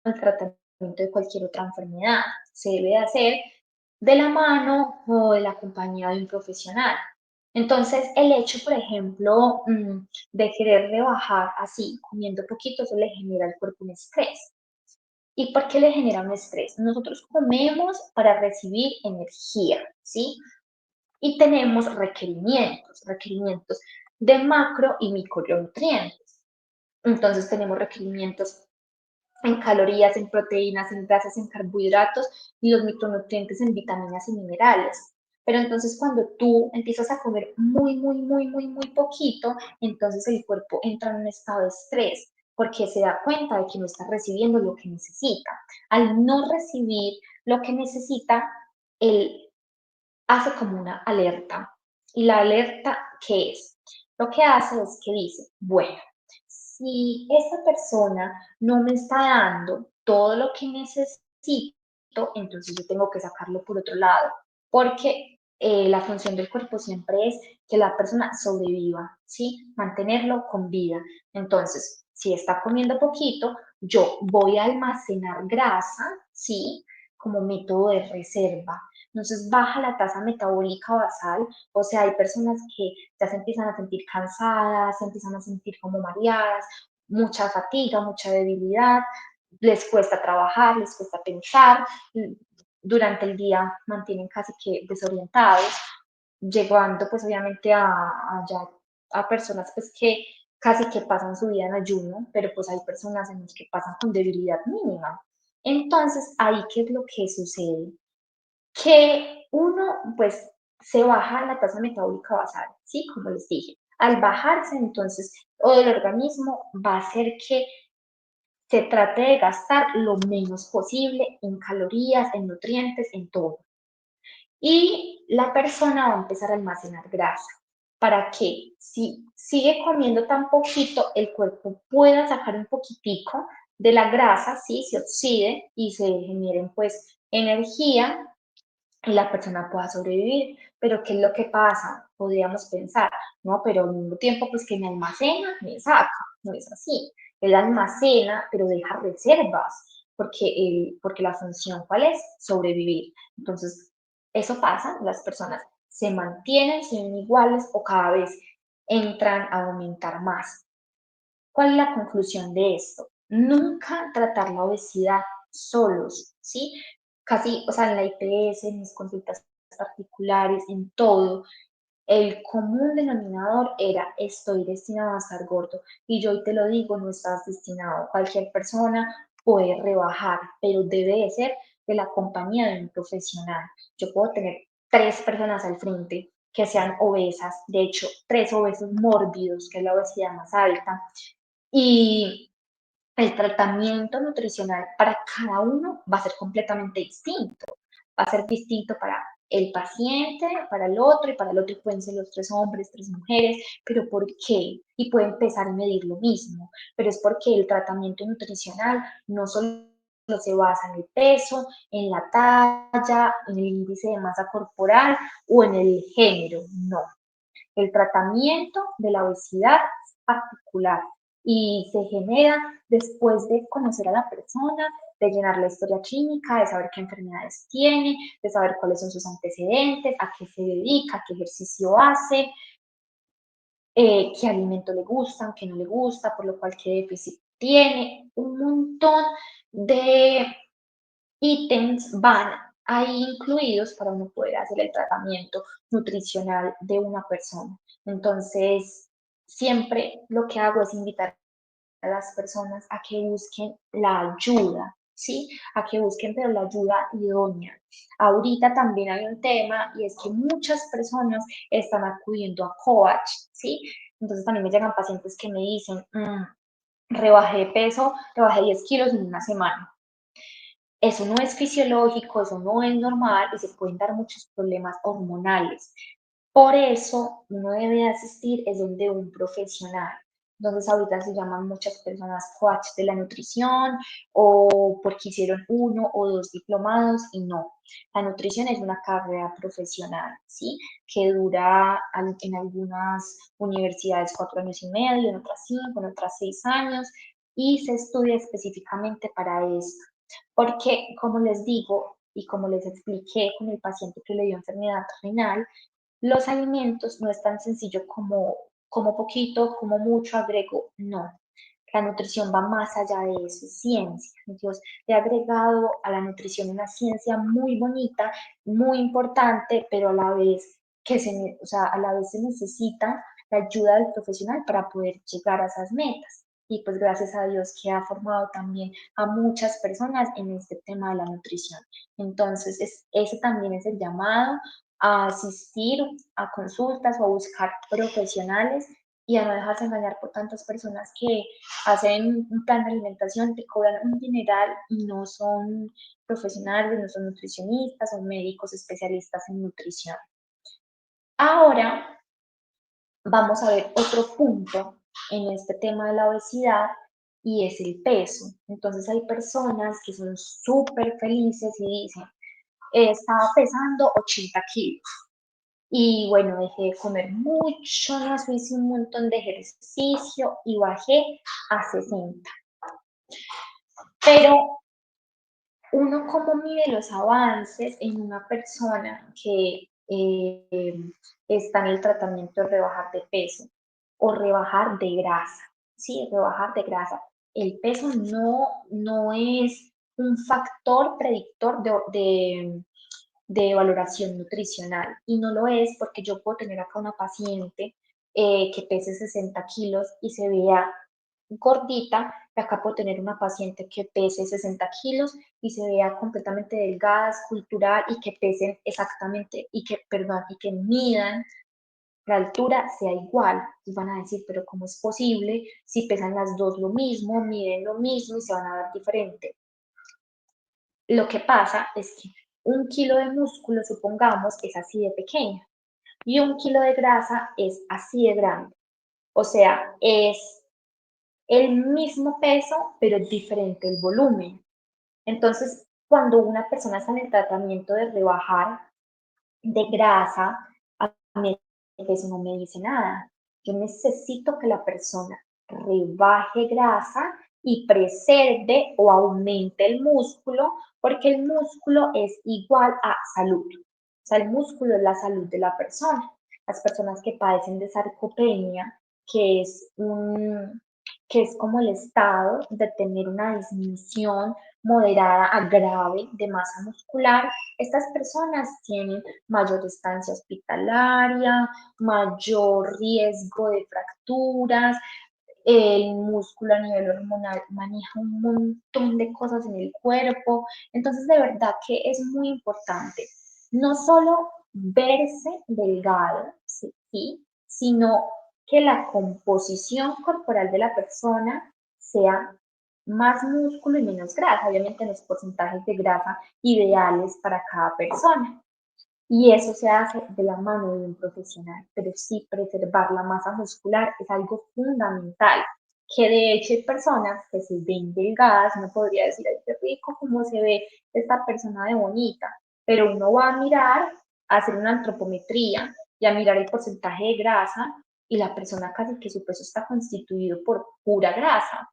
el tratamiento de cualquier otra enfermedad. Se debe hacer de la mano o de la compañía de un profesional. Entonces, el hecho, por ejemplo, de querer rebajar así, comiendo poquito, eso le genera al cuerpo un estrés. ¿Y por qué le genera un estrés? Nosotros comemos para recibir energía, ¿sí? Y tenemos requerimientos de macro y micronutrientes. Entonces tenemos requerimientos en calorías, en proteínas, en grasas, en carbohidratos y los micronutrientes en vitaminas y minerales. Pero entonces cuando tú empiezas a comer muy poquito, entonces el cuerpo entra en un estado de estrés porque se da cuenta de que no está recibiendo lo que necesita. Al no recibir lo que necesita, el hace como una alerta. ¿Y la alerta qué es? Lo que hace es que dice, bueno, si esta persona no me está dando todo lo que necesito, entonces yo tengo que sacarlo por otro lado, porque la función del cuerpo siempre es que la persona sobreviva, ¿sí? Mantenerlo con vida. Entonces, si está comiendo poquito, yo voy a almacenar grasa, ¿sí? Como método de reserva. Entonces baja la tasa metabólica basal, o sea, hay personas que ya se empiezan a sentir cansadas, se empiezan a sentir como mareadas, mucha fatiga, mucha debilidad, les cuesta trabajar, les cuesta pensar, durante el día mantienen casi que desorientados, llegando pues obviamente a personas pues que casi que pasan su vida en ayuno, pero pues hay personas en las que pasan con debilidad mínima. Entonces, ahí, ¿qué es lo que sucede? Que uno, pues, se baja la tasa metabólica basal, ¿sí? Como les dije. Al bajarse, entonces, todo el organismo va a hacer que se trate de gastar lo menos posible en calorías, en nutrientes, en todo. Y la persona va a empezar a almacenar grasa para que si sigue comiendo tan poquito, el cuerpo pueda sacar un poquitico de la grasa, ¿sí? Se oxide y se generen pues energía y la persona pueda sobrevivir. Pero ¿qué es lo que pasa? Podríamos pensar, no, pero al mismo tiempo pues que me almacena, me saca. No es así. Él almacena, pero deja reservas, porque la función, ¿cuál es? Sobrevivir. Entonces, eso pasa, las personas se mantienen, siguen iguales o cada vez entran a aumentar más. ¿Cuál es la conclusión de esto? Nunca tratar la obesidad solos, ¿sí? Casi, o sea, en la IPS, en mis consultas particulares, en todo, el común denominador era estoy destinado a estar gordo. Y yo hoy te lo digo, no estás destinado. Cualquier persona puede rebajar, pero debe de ser de la compañía de un profesional. Yo puedo tener 3 personas al frente, que sean obesas, de hecho, 3 obesos mórbidos, que es la obesidad más alta, y el tratamiento nutricional para cada uno va a ser completamente distinto. Va a ser distinto para el paciente, para el otro y para el otro pueden ser los 3 hombres, 3 mujeres, pero ¿por qué? Y puede empezar a medir lo mismo, pero es porque el tratamiento nutricional no solo se basa en el peso, en la talla, en el índice de masa corporal o en el género, no. El tratamiento de la obesidad es particular y se genera después de conocer a la persona, de llenar la historia clínica, de saber qué enfermedades tiene, de saber cuáles son sus antecedentes, a qué se dedica, qué ejercicio hace, qué alimento le gustan, qué no le gusta, por lo cual qué déficit tiene. Un montón de ítems van ahí incluidos para uno poder hacer el tratamiento nutricional de una persona. Entonces, siempre lo que hago es invitar a las personas a que busquen la ayuda, ¿sí? A que busquen, pero la ayuda idónea. Ahorita también hay un tema y es que muchas personas están acudiendo a coach, ¿sí? Entonces también me llegan pacientes que me dicen, rebajé de peso, rebajé 10 kilos en una semana. Eso no es fisiológico, eso no es normal y se pueden dar muchos problemas hormonales. Por eso uno debe asistir es donde un profesional. Entonces ahorita se llaman muchas personas coach de la nutrición o porque hicieron 1 o 2 diplomados y no. La nutrición es una carrera profesional, ¿sí? Que dura en algunas universidades 4 años y medio, en otras 5, en otras 6 años y se estudia específicamente para esto. Porque, como les digo y como les expliqué con el paciente que le dio enfermedad renal, los alimentos no es tan sencillo como poquito, como mucho, agrego, no. La nutrición va más allá de eso, es ciencia. Dios le ha agregado a la nutrición una ciencia muy bonita, muy importante, pero a la vez o sea, a la vez se necesita la ayuda del profesional para poder llegar a esas metas. Y pues gracias a Dios que ha formado también a muchas personas en este tema de la nutrición. Entonces, ese también es el llamado a asistir a consultas o a buscar profesionales y a no dejarse engañar por tantas personas que hacen un plan de alimentación, te cobran un dineral y no son profesionales, no son nutricionistas, son médicos especialistas en nutrición. Ahora vamos a ver otro punto en este tema de la obesidad y es el peso. Entonces hay personas que son súper felices y dicen, estaba pesando 80 kilos. Y bueno, dejé de comer mucho, no hice un montón de ejercicio y bajé a 60. Pero uno cómo mide los avances en una persona que está en el tratamiento de rebajar de peso o rebajar de grasa, ¿sí? Rebajar de grasa. El peso no es un factor predictor de valoración nutricional y no lo es porque yo puedo tener acá una paciente que pese 60 kilos y se vea gordita, y acá puedo tener una paciente que pese 60 kilos y se vea completamente delgada, escultural y que pesen exactamente y que midan la altura sea igual. Y van a decir, pero ¿cómo es posible si pesan las dos lo mismo, miden lo mismo y se van a ver diferente? Lo que pasa es que 1 kilo de músculo, supongamos, es así de pequeño y 1 kilo de grasa es así de grande. O sea, es el mismo peso, pero diferente el volumen. Entonces, cuando una persona está en el tratamiento de rebajar de grasa, a mí eso no me dice nada. Yo necesito que la persona rebaje grasa y preserve o aumente el músculo, porque el músculo es igual a salud. O sea, el músculo es la salud de la persona. Las personas que padecen de sarcopenia, que es un, que es como el estado de tener una disminución moderada a grave de masa muscular, estas personas tienen mayor estancia hospitalaria, mayor riesgo de fracturas, el músculo a nivel hormonal maneja un montón de cosas en el cuerpo. Entonces, de verdad que es muy importante, no solo verse delgado, sí, sí, sino que la composición corporal de la persona sea más músculo y menos grasa, obviamente los porcentajes de grasa ideales para cada persona. Y eso se hace de la mano de un profesional, pero sí preservar la masa muscular es algo fundamental, que de hecho hay personas que se ven delgadas, no podría decir, ay, qué rico cómo se ve esta persona de bonita, pero uno va a mirar, a hacer una antropometría y a mirar el porcentaje de grasa y la persona casi que su peso está constituido por pura grasa.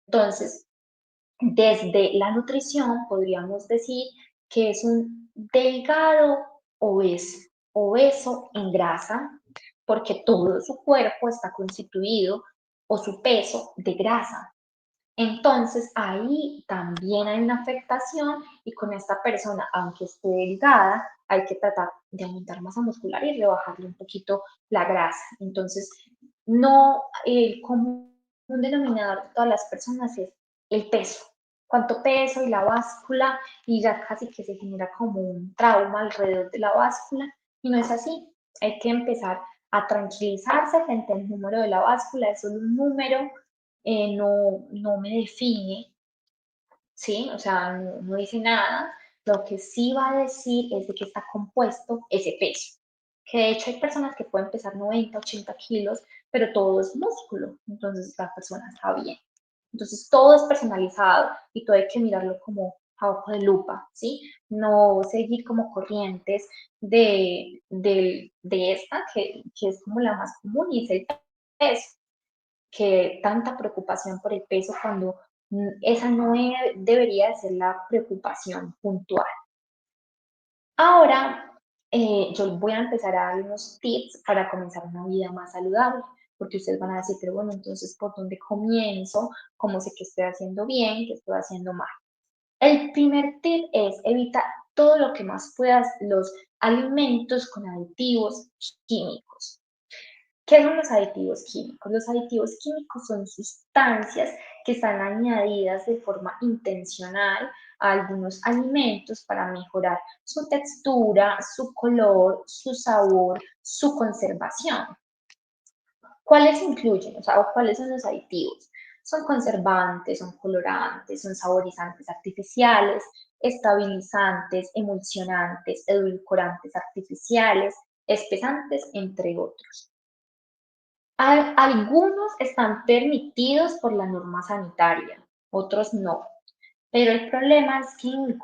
Entonces, desde la nutrición podríamos decir que es un delgado obeso en grasa, porque todo su cuerpo está constituido o su peso de grasa. Entonces ahí también hay una afectación y con esta persona, aunque esté delgada, hay que tratar de aumentar masa muscular y rebajarle un poquito la grasa. Entonces, no, el común denominador de todas las personas es el peso. Cuánto peso y la báscula, y ya casi que se genera como un trauma alrededor de la báscula, y no es así. Hay que empezar a tranquilizarse frente al número de la báscula, es solo un número, no me define, ¿sí? O sea, no dice nada. Lo que sí va a decir es de qué está compuesto ese peso. Que de hecho hay personas que pueden pesar 90, 80 kilos, pero todo es músculo, entonces la persona está bien. Entonces todo es personalizado y todo hay que mirarlo como a ojo de lupa, ¿sí? No seguir como corrientes de esta, que es como la más común y es el peso, que tanta preocupación por el peso cuando esa no debería ser la preocupación puntual. Ahora, yo voy a empezar a dar unos tips para comenzar una vida más saludable, porque ustedes van a decir, pero bueno, entonces, ¿por dónde comienzo? ¿Cómo sé que estoy haciendo bien, que estoy haciendo mal? El primer tip es evitar todo lo que más puedas los alimentos con aditivos químicos. ¿Qué son los aditivos químicos? Los aditivos químicos son sustancias que están añadidas de forma intencional a algunos alimentos para mejorar su textura, su color, su sabor, su conservación. ¿Cuáles incluyen? O sea, ¿cuáles son los aditivos? Son conservantes, son colorantes, son saborizantes artificiales, estabilizantes, emulsionantes, edulcorantes artificiales, espesantes, entre otros. Algunos están permitidos por la norma sanitaria, otros no. Pero el problema es que en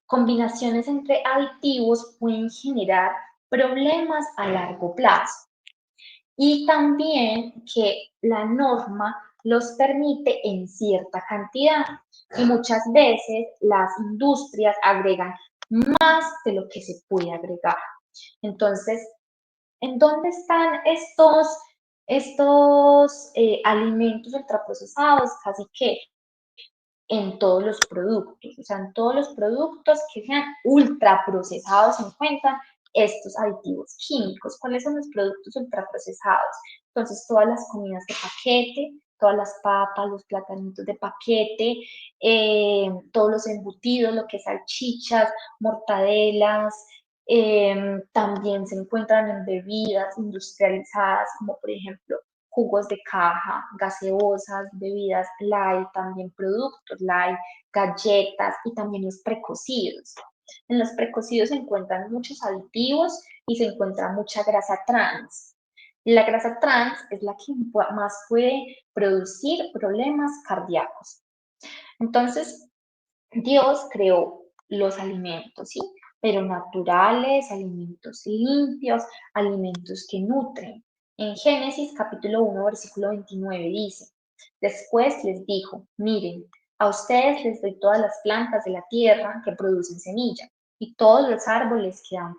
combinaciones entre aditivos pueden generar problemas a largo plazo. Y también que la norma los permite en cierta cantidad. Y muchas veces las industrias agregan más de lo que se puede agregar. Entonces, ¿en dónde están estos alimentos ultraprocesados? Casi que en todos los productos, o sea, en todos los productos que sean ultraprocesados se encuentran estos aditivos químicos. ¿Cuáles son los productos ultraprocesados? Entonces, todas las comidas de paquete, todas las papas, los platanitos de paquete, todos los embutidos, lo que es salchichas, mortadelas, también se encuentran en bebidas industrializadas, como por ejemplo jugos de caja, gaseosas, bebidas light, también productos light, galletas y también los precocidos. En los precocidos se encuentran muchos aditivos y se encuentra mucha grasa trans. La grasa trans es la que más puede producir problemas cardíacos. Entonces, Dios creó los alimentos, ¿sí? Pero naturales, alimentos limpios, alimentos que nutren. En Génesis capítulo 1, versículo 29 dice, después les dijo, miren, a ustedes les doy todas las plantas de la tierra que producen semilla y todos los árboles que dan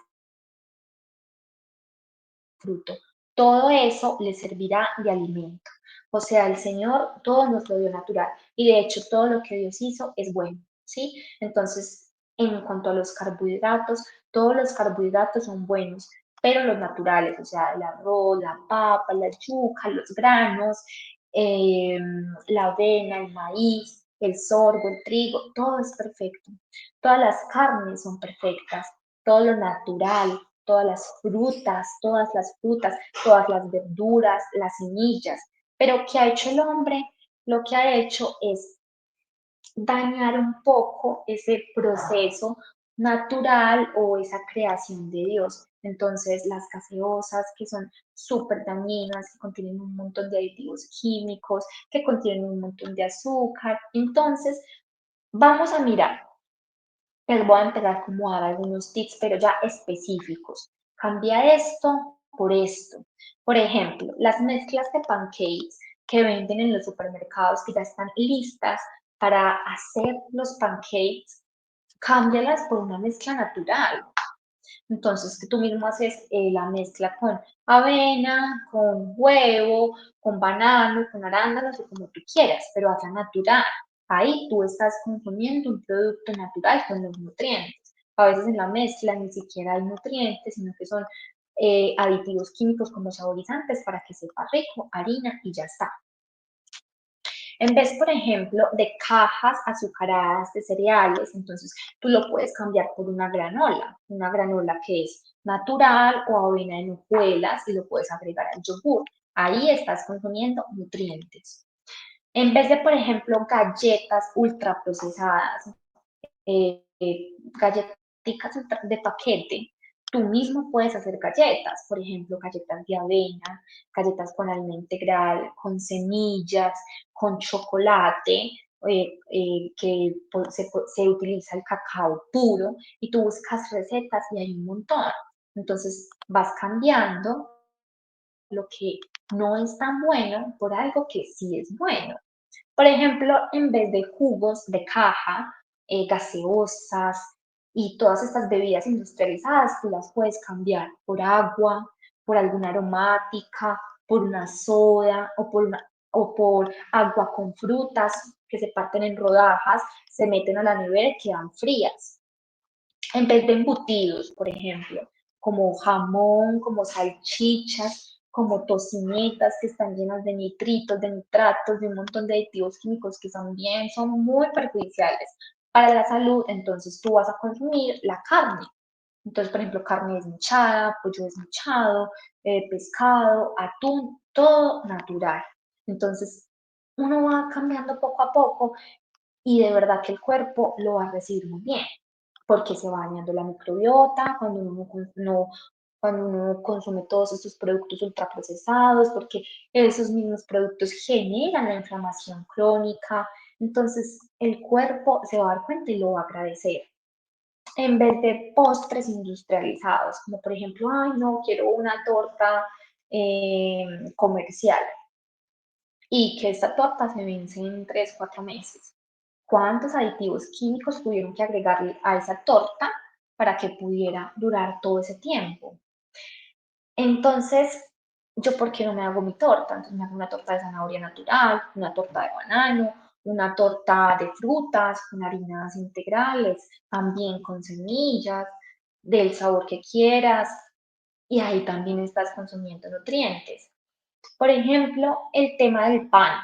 fruto. Todo eso les servirá de alimento. O sea, el Señor todo nos lo dio natural y de hecho todo lo que Dios hizo es bueno, ¿sí? Entonces, en cuanto a los carbohidratos, todos los carbohidratos son buenos, pero los naturales, o sea, el arroz, la papa, la yuca, los granos, la avena, el maíz, el sorgo, el trigo, todo es perfecto. Todas las carnes son perfectas, todo lo natural, todas las frutas, todas las verduras, las semillas. Pero ¿qué ha hecho el hombre? Lo que ha hecho es dañar un poco ese proceso natural o esa creación de Dios. Entonces, las gaseosas que son súper dañinas, que contienen un montón de aditivos químicos, que contienen un montón de azúcar. Entonces, vamos a mirar, les voy a empezar como a dar algunos tips, pero ya específicos. Cambia esto por esto. Por ejemplo, las mezclas de pancakes que venden en los supermercados que ya están listas para hacer los pancakes, cámbialas por una mezcla natural. Entonces, que tú mismo haces la mezcla con avena, con huevo, con banano, con arándanos o como tú quieras, pero hazla natural. Ahí tú estás consumiendo un producto natural con los nutrientes. A veces en la mezcla ni siquiera hay nutrientes, sino que son aditivos químicos como saborizantes para que sepa rico, harina y ya está. En vez, por ejemplo, de cajas azucaradas de cereales, entonces tú lo puedes cambiar por una granola que es natural o avena en hojuelas y lo puedes agregar al yogur. Ahí estás consumiendo nutrientes. En vez de, por ejemplo, galletas ultraprocesadas, galletitas de paquete, tú mismo puedes hacer galletas, por ejemplo, galletas de avena, galletas con harina integral, con semillas, con chocolate, se utiliza el cacao puro y tú buscas recetas y hay un montón. Entonces vas cambiando lo que no es tan bueno por algo que sí es bueno. Por ejemplo, en vez de jugos de caja, gaseosas y todas estas bebidas industrializadas, tú las puedes cambiar por agua, por alguna aromática, por una soda o por agua con frutas que se parten en rodajas, se meten a la nevera y quedan frías. En vez de embutidos, por ejemplo, como jamón, como salchichas, como tocinetas que están llenas de nitritos, de nitratos, de un montón de aditivos químicos que también son muy perjudiciales para la salud, entonces tú vas a consumir la carne. Entonces, por ejemplo, carne desmechada, pollo desmechado, pescado, atún, todo natural. Entonces, uno va cambiando poco a poco y de verdad que el cuerpo lo va a recibir muy bien porque se va dañando la microbiota cuando uno consume todos estos productos ultraprocesados, porque esos mismos productos generan la inflamación crónica. Entonces, el cuerpo se va a dar cuenta y lo va a agradecer. En vez de postres industrializados, como por ejemplo, ay, no, quiero una torta comercial y que esta torta se vence en 3, 4 meses. ¿Cuántos aditivos químicos tuvieron que agregarle a esa torta para que pudiera durar todo ese tiempo? Entonces, ¿yo por qué no me hago mi torta? Entonces me hago una torta de zanahoria natural, una torta de banano, una torta de frutas con harinas integrales, también con semillas, del sabor que quieras, y ahí también estás consumiendo nutrientes. Por ejemplo, el tema del pan.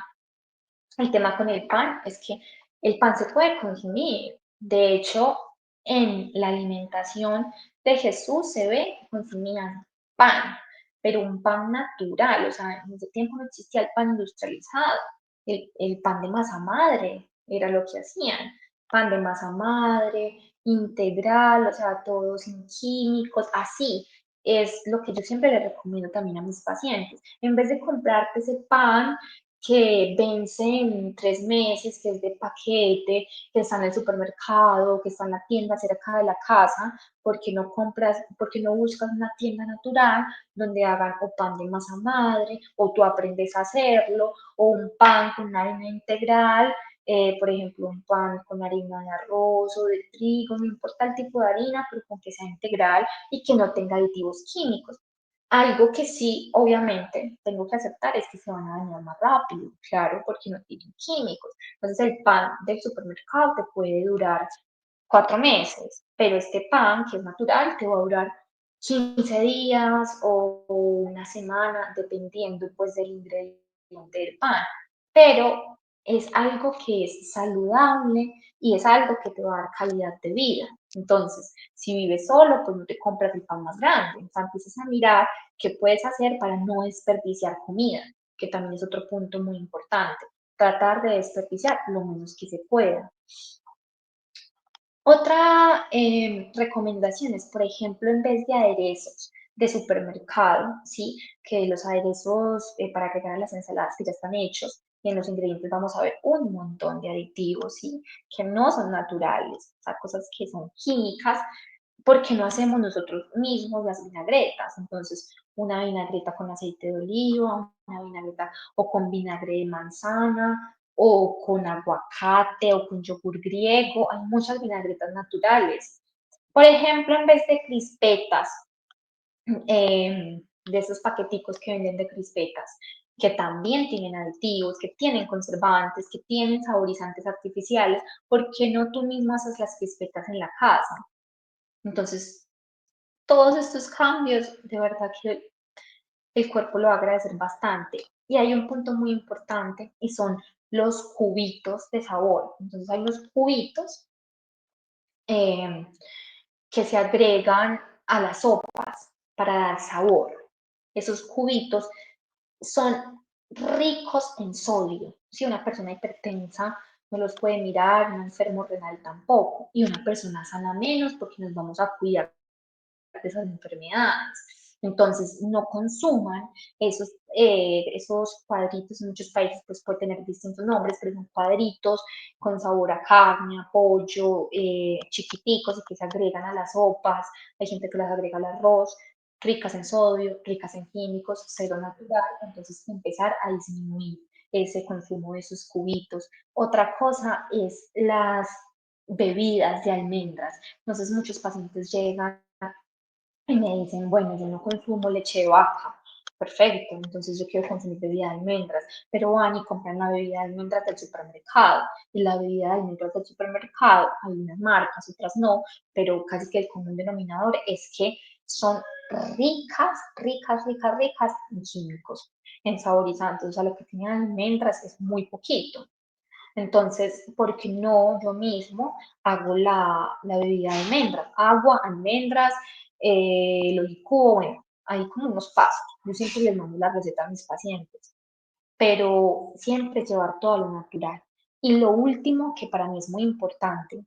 El tema con el pan es que el pan se puede consumir. De hecho, en la alimentación de Jesús se ve que consumían pan, pero un pan natural. O sea, en ese tiempo no existía el pan industrializado. El pan de masa madre era lo que hacían. Pan de masa madre, integral, o sea, todo sin químicos, así. Es lo que yo siempre le recomiendo también a mis pacientes. En vez de comprarte ese pan que vence en 3 meses, que es de paquete, que está en el supermercado, que está en la tienda cerca de la casa, porque no buscas una tienda natural donde hagan o pan de masa madre, o tú aprendes a hacerlo, o un pan con una harina integral, por ejemplo, un pan con harina de arroz o de trigo, no importa el tipo de harina, pero con que sea integral y que no tenga aditivos químicos. Algo que sí, obviamente, tengo que aceptar es que se van a dañar más rápido, claro, porque no tienen químicos. Entonces, el pan del supermercado te puede durar 4 meses, pero este pan, que es natural, te va a durar 15 días o una semana, dependiendo pues del ingrediente del pan. Pero es algo que es saludable y es algo que te va a dar calidad de vida. Entonces, si vives solo, pues no te compras el pan más grande. O sea, empiezas a mirar qué puedes hacer para no desperdiciar comida, que también es otro punto muy importante. Tratar de desperdiciar lo menos que se pueda. Otra recomendación es, por ejemplo, en vez de aderezos de supermercado, ¿sí? Que los aderezos para agregar a las ensaladas que ya están hechos, y en los ingredientes vamos a ver un montón de aditivos, ¿sí? Que no son naturales, o sea, cosas que son químicas, porque no hacemos nosotros mismos las vinagretas. Entonces, una vinagreta con aceite de oliva, una vinagreta o con vinagre de manzana, o con aguacate, o con yogur griego. Hay muchas vinagretas naturales. Por ejemplo, en vez de crispetas, de esos paqueticos que venden de crispetas, que también tienen aditivos, que tienen conservantes, que tienen saborizantes artificiales, ¿por qué no tú mismo haces las crispetas en la casa? Entonces, todos estos cambios, de verdad que el cuerpo lo va a agradecer bastante. Y hay un punto muy importante y son los cubitos de sabor. Entonces, hay unos cubitos eh, que se agregan a las sopas para dar sabor. Esos cubitos son ricos en sodio. Si una persona hipertensa no los puede mirar, un enfermo renal tampoco, y una persona sana menos porque nos vamos a cuidar de esas enfermedades. Entonces, no consuman esos cuadritos. En muchos países pues puede tener distintos nombres, pero son cuadritos con sabor a carne, a pollo, chiquiticos y que se agregan a las sopas. Hay gente que las agrega al arroz, ricas en sodio, ricas en químicos, cero natural. Entonces, empezar a disminuir ese consumo de esos cubitos. Otra cosa es las bebidas de almendras. Entonces, muchos pacientes llegan y me dicen, bueno, yo no consumo leche de vaca. Perfecto, entonces yo quiero consumir bebida de almendras, pero van y compran la bebida de almendras del supermercado. Y la bebida de almendras del supermercado, hay unas marcas, otras no, pero casi que el común denominador es que son ricas, ricas, ricas, ricas en químicos, en saborizantes. O sea, lo que tiene almendras es muy poquito. Entonces, ¿por qué no yo mismo hago la bebida de almendras? Agua, almendras, lo licúo, bueno, hay como unos pasos. Yo siempre les mando la receta a mis pacientes, pero siempre llevar todo lo natural. Y lo último, que para mí es muy importante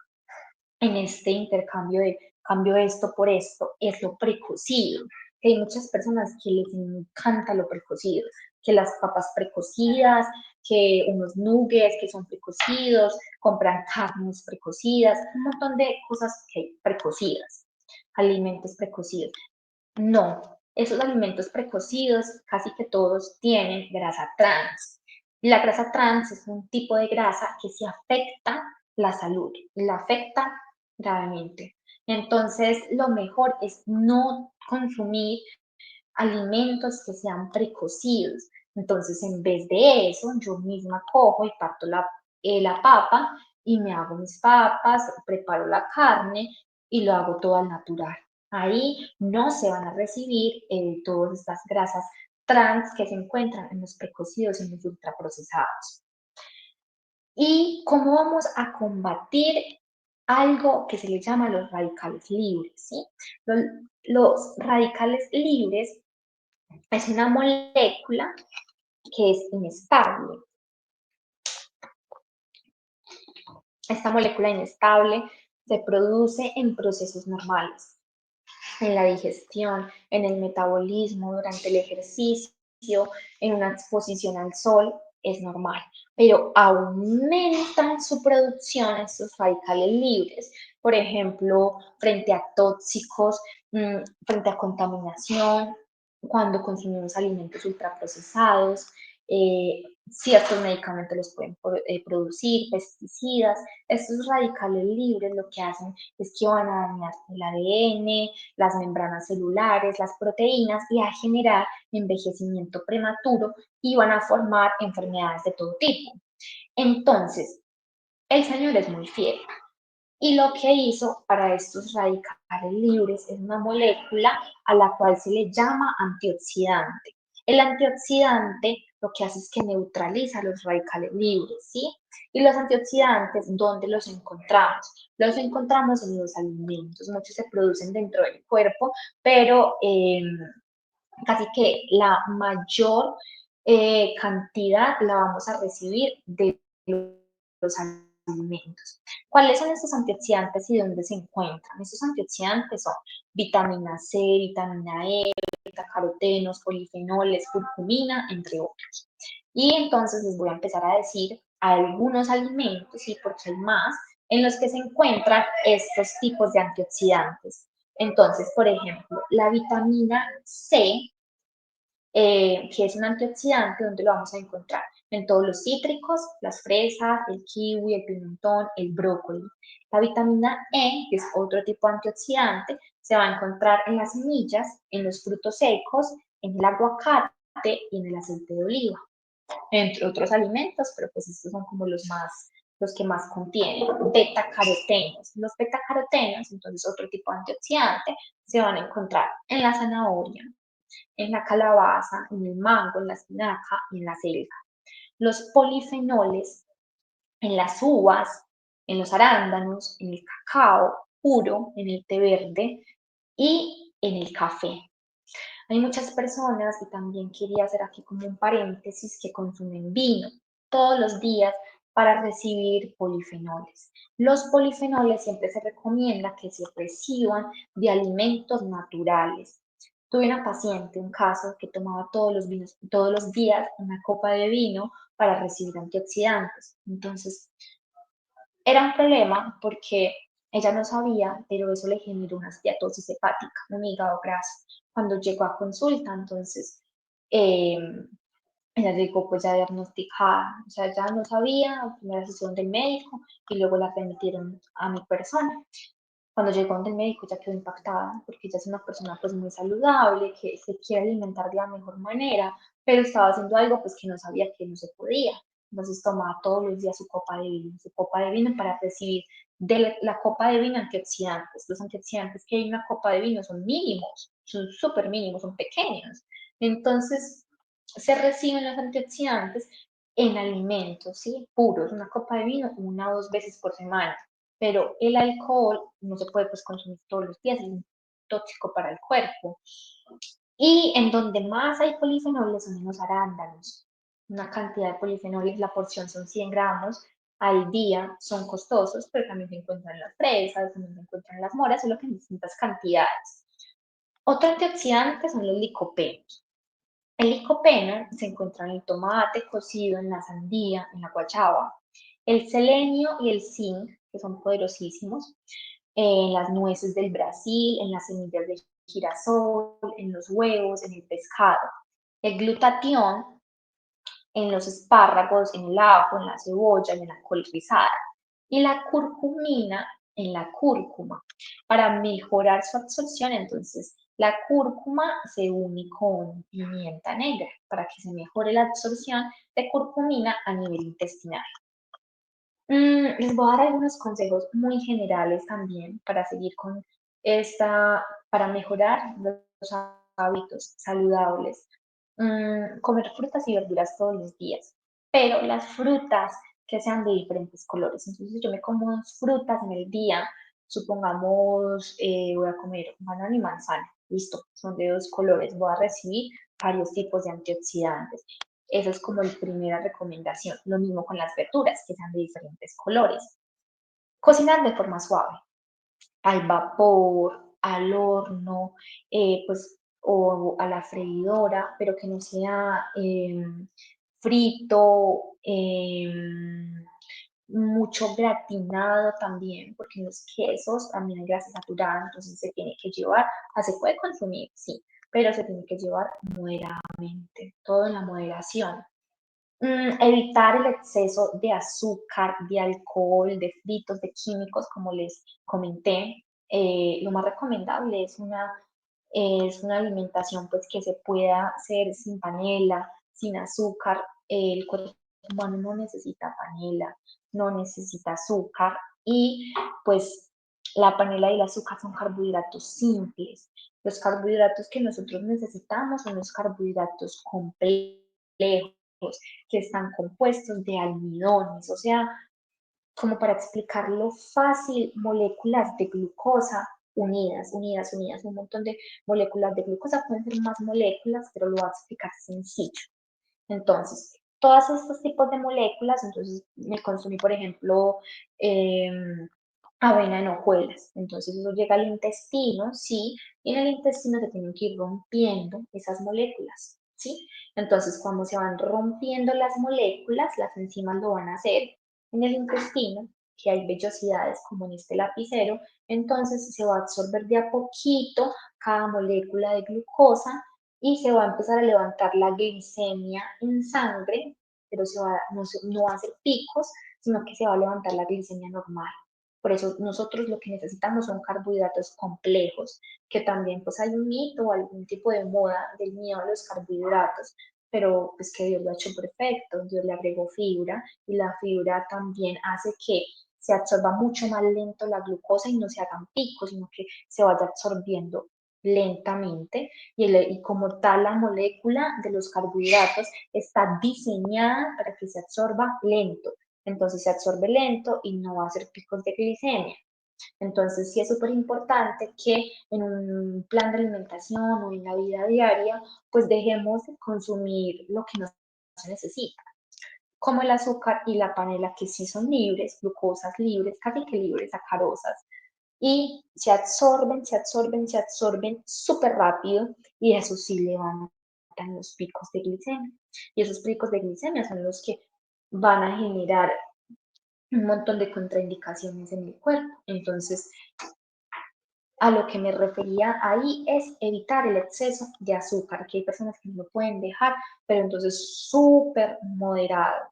en este intercambio de cambio esto por esto, es lo precocido. Que hay muchas personas que les encanta lo precocido, que las papas precocidas, que unos nuggets que son precocidos, compran carnes precocidas, un montón de cosas que hay precocidas, alimentos precocidos. No, esos alimentos precocidos casi que todos tienen grasa trans. La grasa trans es un tipo de grasa que se afecta la salud, la afecta gravemente. Entonces, lo mejor es no consumir alimentos que sean precocidos. Entonces, en vez de eso, yo misma cojo y parto la papa y me hago mis papas, preparo la carne y lo hago todo al natural. Ahí no se van a recibir todas estas grasas trans que se encuentran en los precocidos y en los ultraprocesados. ¿Y cómo vamos a combatir algo que se le llama los radicales libres? ¿Sí? Los radicales libres es una molécula que es inestable. Esta molécula inestable se produce en procesos normales, en la digestión, en el metabolismo, durante el ejercicio, en una exposición al sol, es normal, pero aumentan su producción estos radicales libres, por ejemplo, frente a tóxicos, frente a contaminación, cuando consumimos alimentos ultraprocesados, ciertos medicamentos los pueden producir, pesticidas. Estos radicales libres lo que hacen es que van a dañar el ADN, las membranas celulares, las proteínas y a generar envejecimiento prematuro y van a formar enfermedades de todo tipo. Entonces, el señor es muy fiel y lo que hizo para estos radicales libres es una molécula a la cual se le llama antioxidante. El antioxidante lo que hace es que neutraliza los radicales libres, ¿sí? Y los antioxidantes, ¿dónde los encontramos? Los encontramos en los alimentos, muchos se producen dentro del cuerpo, pero casi que la mayor cantidad la vamos a recibir de los alimentos. ¿Cuáles son estos antioxidantes y dónde se encuentran? Estos antioxidantes son vitamina C, vitamina E, betacarotenos, polifenoles, curcumina, entre otros. Y entonces les voy a empezar a decir algunos alimentos, y porque hay más, en los que se encuentran estos tipos de antioxidantes. Entonces, por ejemplo, la vitamina C, que es un antioxidante, ¿dónde lo vamos a encontrar? En todos los cítricos, las fresas, el kiwi, el pimentón, el brócoli. La vitamina E, que es otro tipo de antioxidante, se va a encontrar en las semillas, en los frutos secos, en el aguacate y en el aceite de oliva, entre otros alimentos, pero pues estos son como los que más contienen. Betacarotenos. Los betacarotenos, entonces otro tipo de antioxidante, se van a encontrar en la zanahoria, en la calabaza, en el mango, en la espinaca y en la selga. Los polifenoles en las uvas, en los arándanos, en el cacao puro, en el té verde y en el café. Hay muchas personas, y también quería hacer aquí como un paréntesis, que consumen vino todos los días para recibir polifenoles. Los polifenoles siempre se recomienda que se reciban de alimentos naturales. Tuve una paciente, un caso, que tomaba todos los días una copa de vino para recibir antioxidantes. Entonces, era un problema porque ella no sabía, pero eso le generó una esteatosis hepática, un hígado graso. Cuando llegó a consulta, entonces, eh, ella llegó pues ya diagnosticada, o sea, ya no sabía, primera sesión del médico y luego la remitieron a mi persona. Cuando llegó donde el médico ya quedó impactada porque ella es una persona pues muy saludable, que se quiere alimentar de la mejor manera, pero estaba haciendo algo pues que no sabía que no se podía. Entonces tomaba todos los días su copa de vino para recibir de la copa de vino antioxidantes. Los antioxidantes que hay en una copa de vino son mínimos, son súper mínimos, son pequeños. Entonces se reciben los antioxidantes en alimentos, ¿sí? Puros, una copa de vino 1 o 2 veces por semana, pero el alcohol no se puede pues, consumir todos los días, es tóxico para el cuerpo. Y en donde más hay polifenoles son en los arándanos. Una cantidad de polifenoles, la porción son 100 gramos al día, son costosos, pero también se encuentran en las fresas, también se encuentran en las moras, solo que en distintas cantidades. Otro antioxidante son los licopenos. El licopeno se encuentra en el tomate cocido, en la sandía, en la guayaba. El selenio y el zinc, que son poderosísimos, en las nueces del Brasil, en las semillas de girasol, en los huevos, en el pescado. El glutatión en los espárragos, en el ajo, en la cebolla y en la col rizada. Y la curcumina en la cúrcuma. Para mejorar su absorción, entonces, la cúrcuma se une con pimienta negra para que se mejore la absorción de curcumina a nivel intestinal. Les voy a dar algunos consejos muy generales también para seguir con para mejorar los hábitos saludables. Comer frutas y verduras todos los días, pero las frutas que sean de diferentes colores. Entonces yo me como 2 frutas en el día, supongamos, voy a comer banana y manzana, listo, son de 2 colores, voy a recibir varios tipos de antioxidantes. Esa es como la primera recomendación. Lo mismo con las verduras, que sean de diferentes colores. Cocinar de forma suave, al vapor, al horno, pues, o a la freidora, pero que no sea frito, mucho gratinado también, porque en los quesos también hay grasa saturada, entonces se tiene que llevar, se puede consumir, sí, pero se tiene que llevar moderadamente, todo en la moderación. Evitar el exceso de azúcar, de alcohol, de fritos, de químicos, como les comenté. Lo más recomendable es una alimentación pues, que se pueda hacer sin panela, sin azúcar. El cuerpo humano no necesita panela, no necesita azúcar y pues la panela y el azúcar son carbohidratos simples. Los carbohidratos que nosotros necesitamos son los carbohidratos complejos, que están compuestos de almidones, o sea, como para explicarlo fácil, moléculas de glucosa unidas, un montón de moléculas de glucosa, pueden ser más moléculas, pero lo voy a explicar sencillo. Entonces, todos estos tipos de moléculas, entonces me consumí, por ejemplo, avena en hojuelas. Entonces, eso llega al intestino, sí, y en el intestino se tienen que ir rompiendo esas moléculas, ¿sí? Entonces, cuando se van rompiendo las moléculas, las enzimas lo van a hacer en el intestino, que hay vellosidades como en este lapicero, entonces se va a absorber de a poquito cada molécula de glucosa y se va a empezar a levantar la glicemia en sangre, pero no va a hacer picos, sino que se va a levantar la glicemia normal. Por eso nosotros lo que necesitamos son carbohidratos complejos, que también pues hay un mito o algún tipo de moda del miedo a los carbohidratos, pero pues que Dios lo ha hecho perfecto, Dios le agregó fibra y la fibra también hace que se absorba mucho más lento la glucosa y no se hagan picos, sino que se vaya absorbiendo lentamente y como tal la molécula de los carbohidratos está diseñada para que se absorba lento. Entonces se absorbe lento y no va a hacer picos de glicemia. Entonces sí es súper importante que en un plan de alimentación o en la vida diaria, pues dejemos de consumir lo que no se necesita, como el azúcar y la panela, que sí son libres, glucosas libres, casi que libres, sacarosas, y se absorben súper rápido y eso sí levantan los picos de glicemia. Y esos picos de glicemia son los que van a generar un montón de contraindicaciones en el cuerpo. Entonces, a lo que me refería ahí es evitar el exceso de azúcar, que hay personas que no lo pueden dejar, pero entonces súper moderado.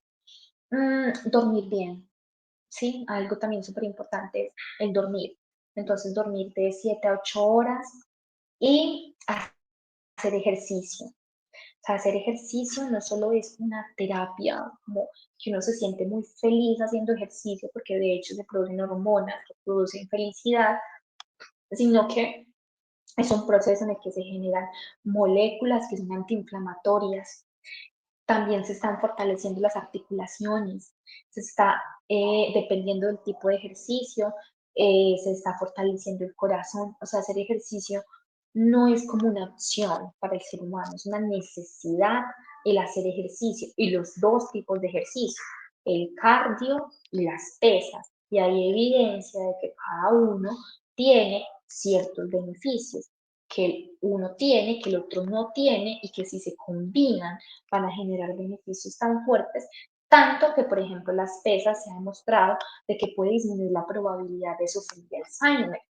Dormir bien, ¿sí? Algo también súper importante es el dormir. Entonces, dormir de 7 a 8 horas y hacer ejercicio. O sea, hacer ejercicio no solo es una terapia, como que uno se siente muy feliz haciendo ejercicio, porque de hecho se producen hormonas que producen felicidad, sino que es un proceso en el que se generan moléculas que son antiinflamatorias. También se están fortaleciendo las articulaciones, se está, dependiendo del tipo de ejercicio, se está fortaleciendo el corazón. O sea, hacer ejercicio no es como una opción para el ser humano, es una necesidad el hacer ejercicio y los dos tipos de ejercicio, el cardio y las pesas. Y hay evidencia de que cada uno tiene ciertos beneficios que uno tiene, que el otro no tiene y que si se combinan van a generar beneficios tan fuertes, tanto que, por ejemplo, las pesas se ha demostrado de que puede disminuir la probabilidad de sufrir de Alzheimer.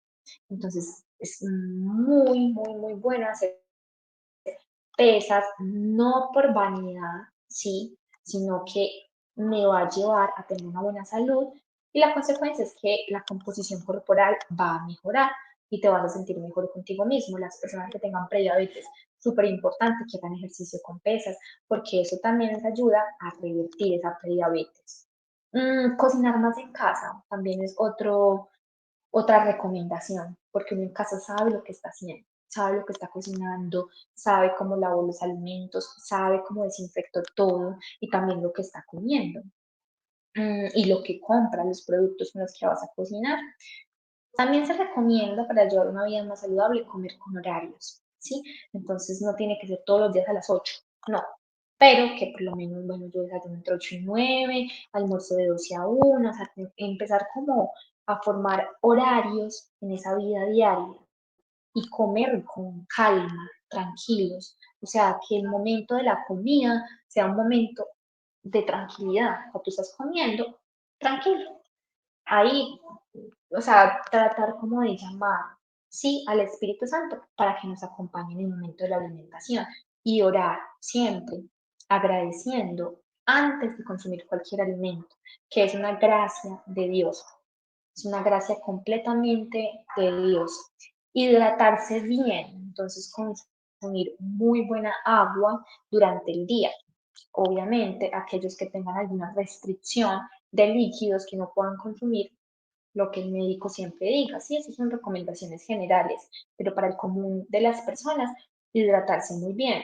Entonces, es muy bueno hacer pesas, no por vanidad, sí, sino que me va a llevar a tener una buena salud y la consecuencia es que la composición corporal va a mejorar y te vas a sentir mejor contigo mismo. Las personas que tengan prediabetes, súper importante que hagan ejercicio con pesas, porque eso también les ayuda a revertir esa prediabetes. Cocinar más en casa también es otra recomendación, porque uno en casa sabe lo que está haciendo, sabe lo que está cocinando, sabe cómo lavó los alimentos, sabe cómo desinfectó todo y también lo que está comiendo. Y lo que compra, los productos con los que vas a cocinar. También se recomienda para llevar una vida más saludable comer con horarios, ¿sí? Entonces no tiene que ser todos los días a las 8, no, pero que por lo menos, bueno, yo desayuno entre 8 y 9, almuerzo de 12 a 1, o sea, empezar como a formar horarios en esa vida diaria y comer con calma, tranquilos. O sea, que el momento de la comida sea un momento de tranquilidad. Cuando tú estás comiendo, tranquilo. Ahí, o sea, tratar como de llamar, sí, al Espíritu Santo para que nos acompañe en el momento de la alimentación y orar siempre, agradeciendo antes de consumir cualquier alimento, que es una gracia de Dios, es una gracia completamente de Dios. Hidratarse bien, entonces consumir muy buena agua durante el día. Obviamente, aquellos que tengan alguna restricción de líquidos que no puedan consumir, lo que el médico siempre diga, sí, esas son recomendaciones generales, pero para el común de las personas, hidratarse muy bien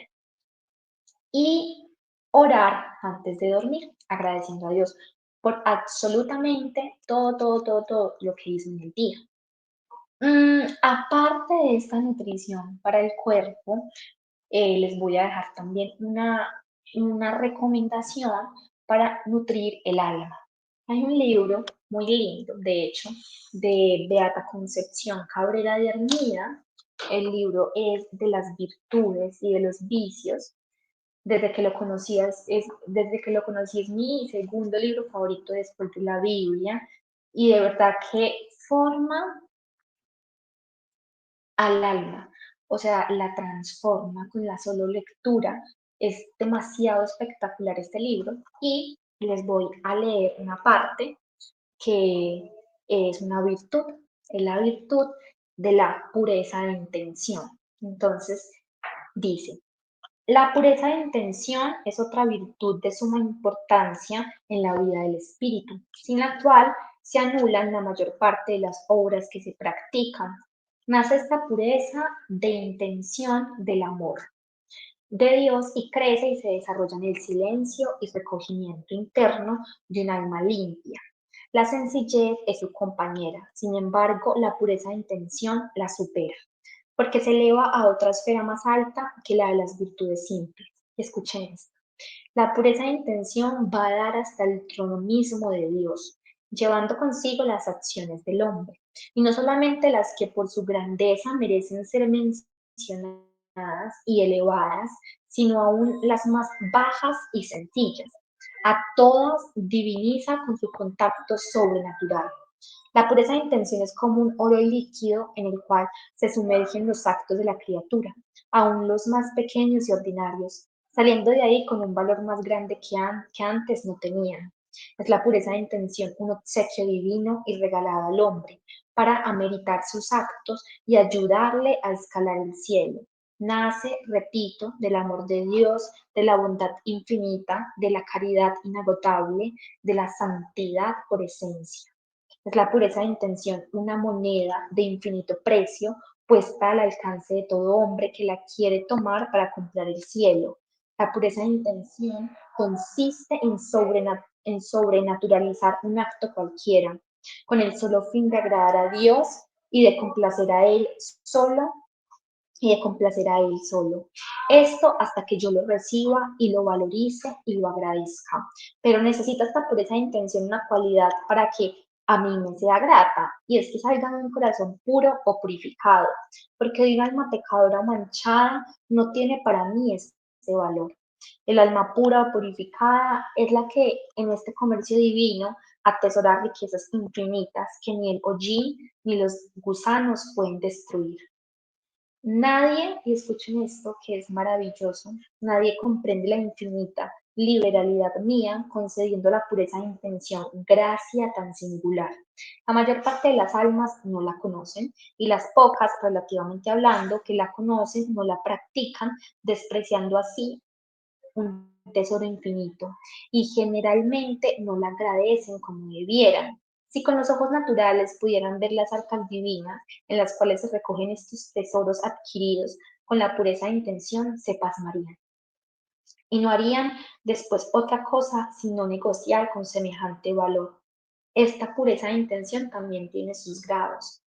y orar antes de dormir, agradeciendo a Dios por absolutamente todo lo que hizo en el día. Aparte de esta nutrición para el cuerpo, les voy a dejar también una recomendación para nutrir el alma. Hay un libro muy lindo, de hecho, de Beata Concepción Cabrera de Armida. El libro es de las virtudes y de los vicios. Desde que lo conocí es mi segundo libro favorito después de la Biblia y de verdad que forma al alma, o sea, la transforma con la solo lectura. Es demasiado espectacular este libro y les voy a leer una parte que es una virtud, es la virtud de la pureza de intención. Entonces, dice, la pureza de intención es otra virtud de suma importancia en la vida del espíritu, sin la cual se anulan la mayor parte de las obras que se practican. Nace esta pureza de intención del amor de Dios y crece y se desarrolla en el silencio y recogimiento interno de un alma limpia. La sencillez es su compañera, sin embargo, la pureza de intención la supera porque se eleva a otra esfera más alta que la de las virtudes simples. Escuchen esto. La pureza de intención va a dar hasta el trono mismo de Dios, llevando consigo las acciones del hombre, y no solamente las que por su grandeza merecen ser mencionadas y elevadas, sino aún las más bajas y sencillas. A todas diviniza con su contacto sobrenatural. La pureza de intención es como un oro líquido en el cual se sumergen los actos de la criatura, aun los más pequeños y ordinarios, saliendo de ahí con un valor más grande que antes no tenían. Es la pureza de intención un obsequio divino y regalado al hombre para ameritar sus actos y ayudarle a escalar el cielo. Nace, repito, del amor de Dios, de la bondad infinita, de la caridad inagotable, de la santidad por esencia. Es la pureza de intención, una moneda de infinito precio puesta al alcance de todo hombre que la quiere tomar para comprar el cielo. La pureza de intención consiste en sobrenaturalizar un acto cualquiera, con el solo fin de agradar a Dios y de complacer a Él solo y de complacer a Él solo. Esto hasta que yo lo reciba y lo valorice y lo agradezca. Pero necesita esta pureza de intención una cualidad para que a mí me sea grata, y es que salga de un corazón puro o purificado, porque de un alma pecadora o manchada no tiene para mí ese valor. El alma pura o purificada es la que en este comercio divino atesora riquezas infinitas que ni el hollín ni los gusanos pueden destruir. Nadie, y escuchen esto que es maravilloso, nadie comprende la infinita liberalidad mía concediendo la pureza de intención, gracia tan singular. La mayor parte de las almas no la conocen y las pocas, relativamente hablando, que la conocen no la practican, despreciando así un tesoro infinito y generalmente no la agradecen como debieran. Si con los ojos naturales pudieran ver las arcas divinas en las cuales se recogen estos tesoros adquiridos con la pureza de intención, se pasmarían y no harían después otra cosa sino negociar con semejante valor. Esta pureza de intención también tiene sus grados.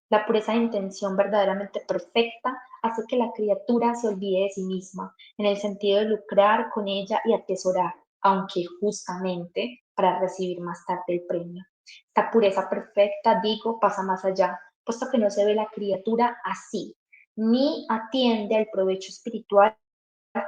La pureza de intención verdaderamente perfecta hace que la criatura se olvide de sí misma, en el sentido de lucrar con ella y atesorar, aunque justamente para recibir más tarde el premio. Esta pureza perfecta, digo, pasa más allá, puesto que no se ve la criatura así, ni atiende al provecho espiritual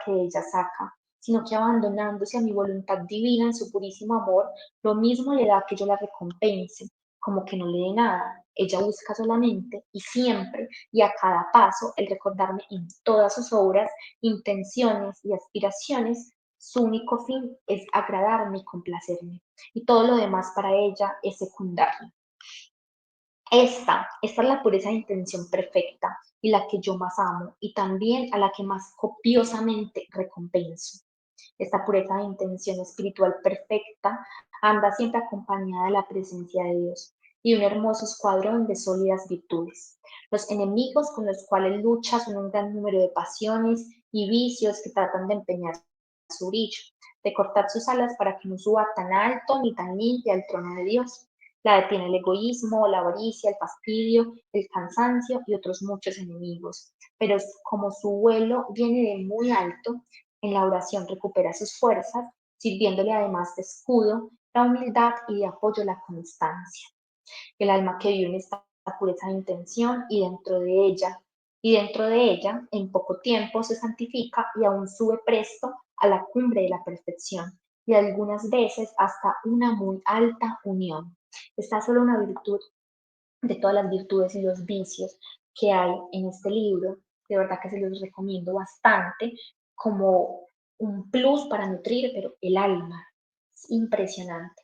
que ella saca, sino que abandonándose a mi voluntad divina en su purísimo amor, lo mismo le da que yo la recompense, como que no le dé nada. Ella busca solamente y siempre y a cada paso el recordarme en todas sus obras, intenciones y aspiraciones. Su único fin es agradarme y complacerme, y todo lo demás para ella es secundario. Esta es la pureza de intención perfecta y la que yo más amo y también a la que más copiosamente recompenso. Esta pureza de intención espiritual perfecta anda siempre acompañada de la presencia de Dios. y un hermoso escuadrón de sólidas virtudes. Los enemigos con los cuales lucha son un gran número de pasiones y vicios que tratan de empeñar su brillo, de cortar sus alas para que no suba tan alto ni tan limpia al trono de Dios. La detiene el egoísmo, la avaricia, el fastidio, el cansancio y otros muchos enemigos. Pero como su vuelo viene de muy alto, en la oración recupera sus fuerzas, sirviéndole además de escudo la humildad y de apoyo la constancia. El alma que vive en esta pureza de intención y dentro de ella, en poco tiempo se santifica y aún sube presto a la cumbre de la perfección y algunas veces hasta una muy alta unión. Esta es solo una virtud de todas las virtudes y los vicios que hay en este libro. De verdad que se los recomiendo bastante como un plus para nutrir, pero el alma es impresionante.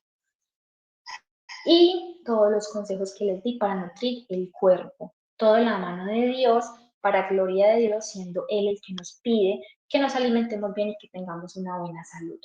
Y todos los consejos que les di para nutrir el cuerpo. Todo en la mano de Dios, para gloria de Dios, siendo Él el que nos pide que nos alimentemos bien y que tengamos una buena salud.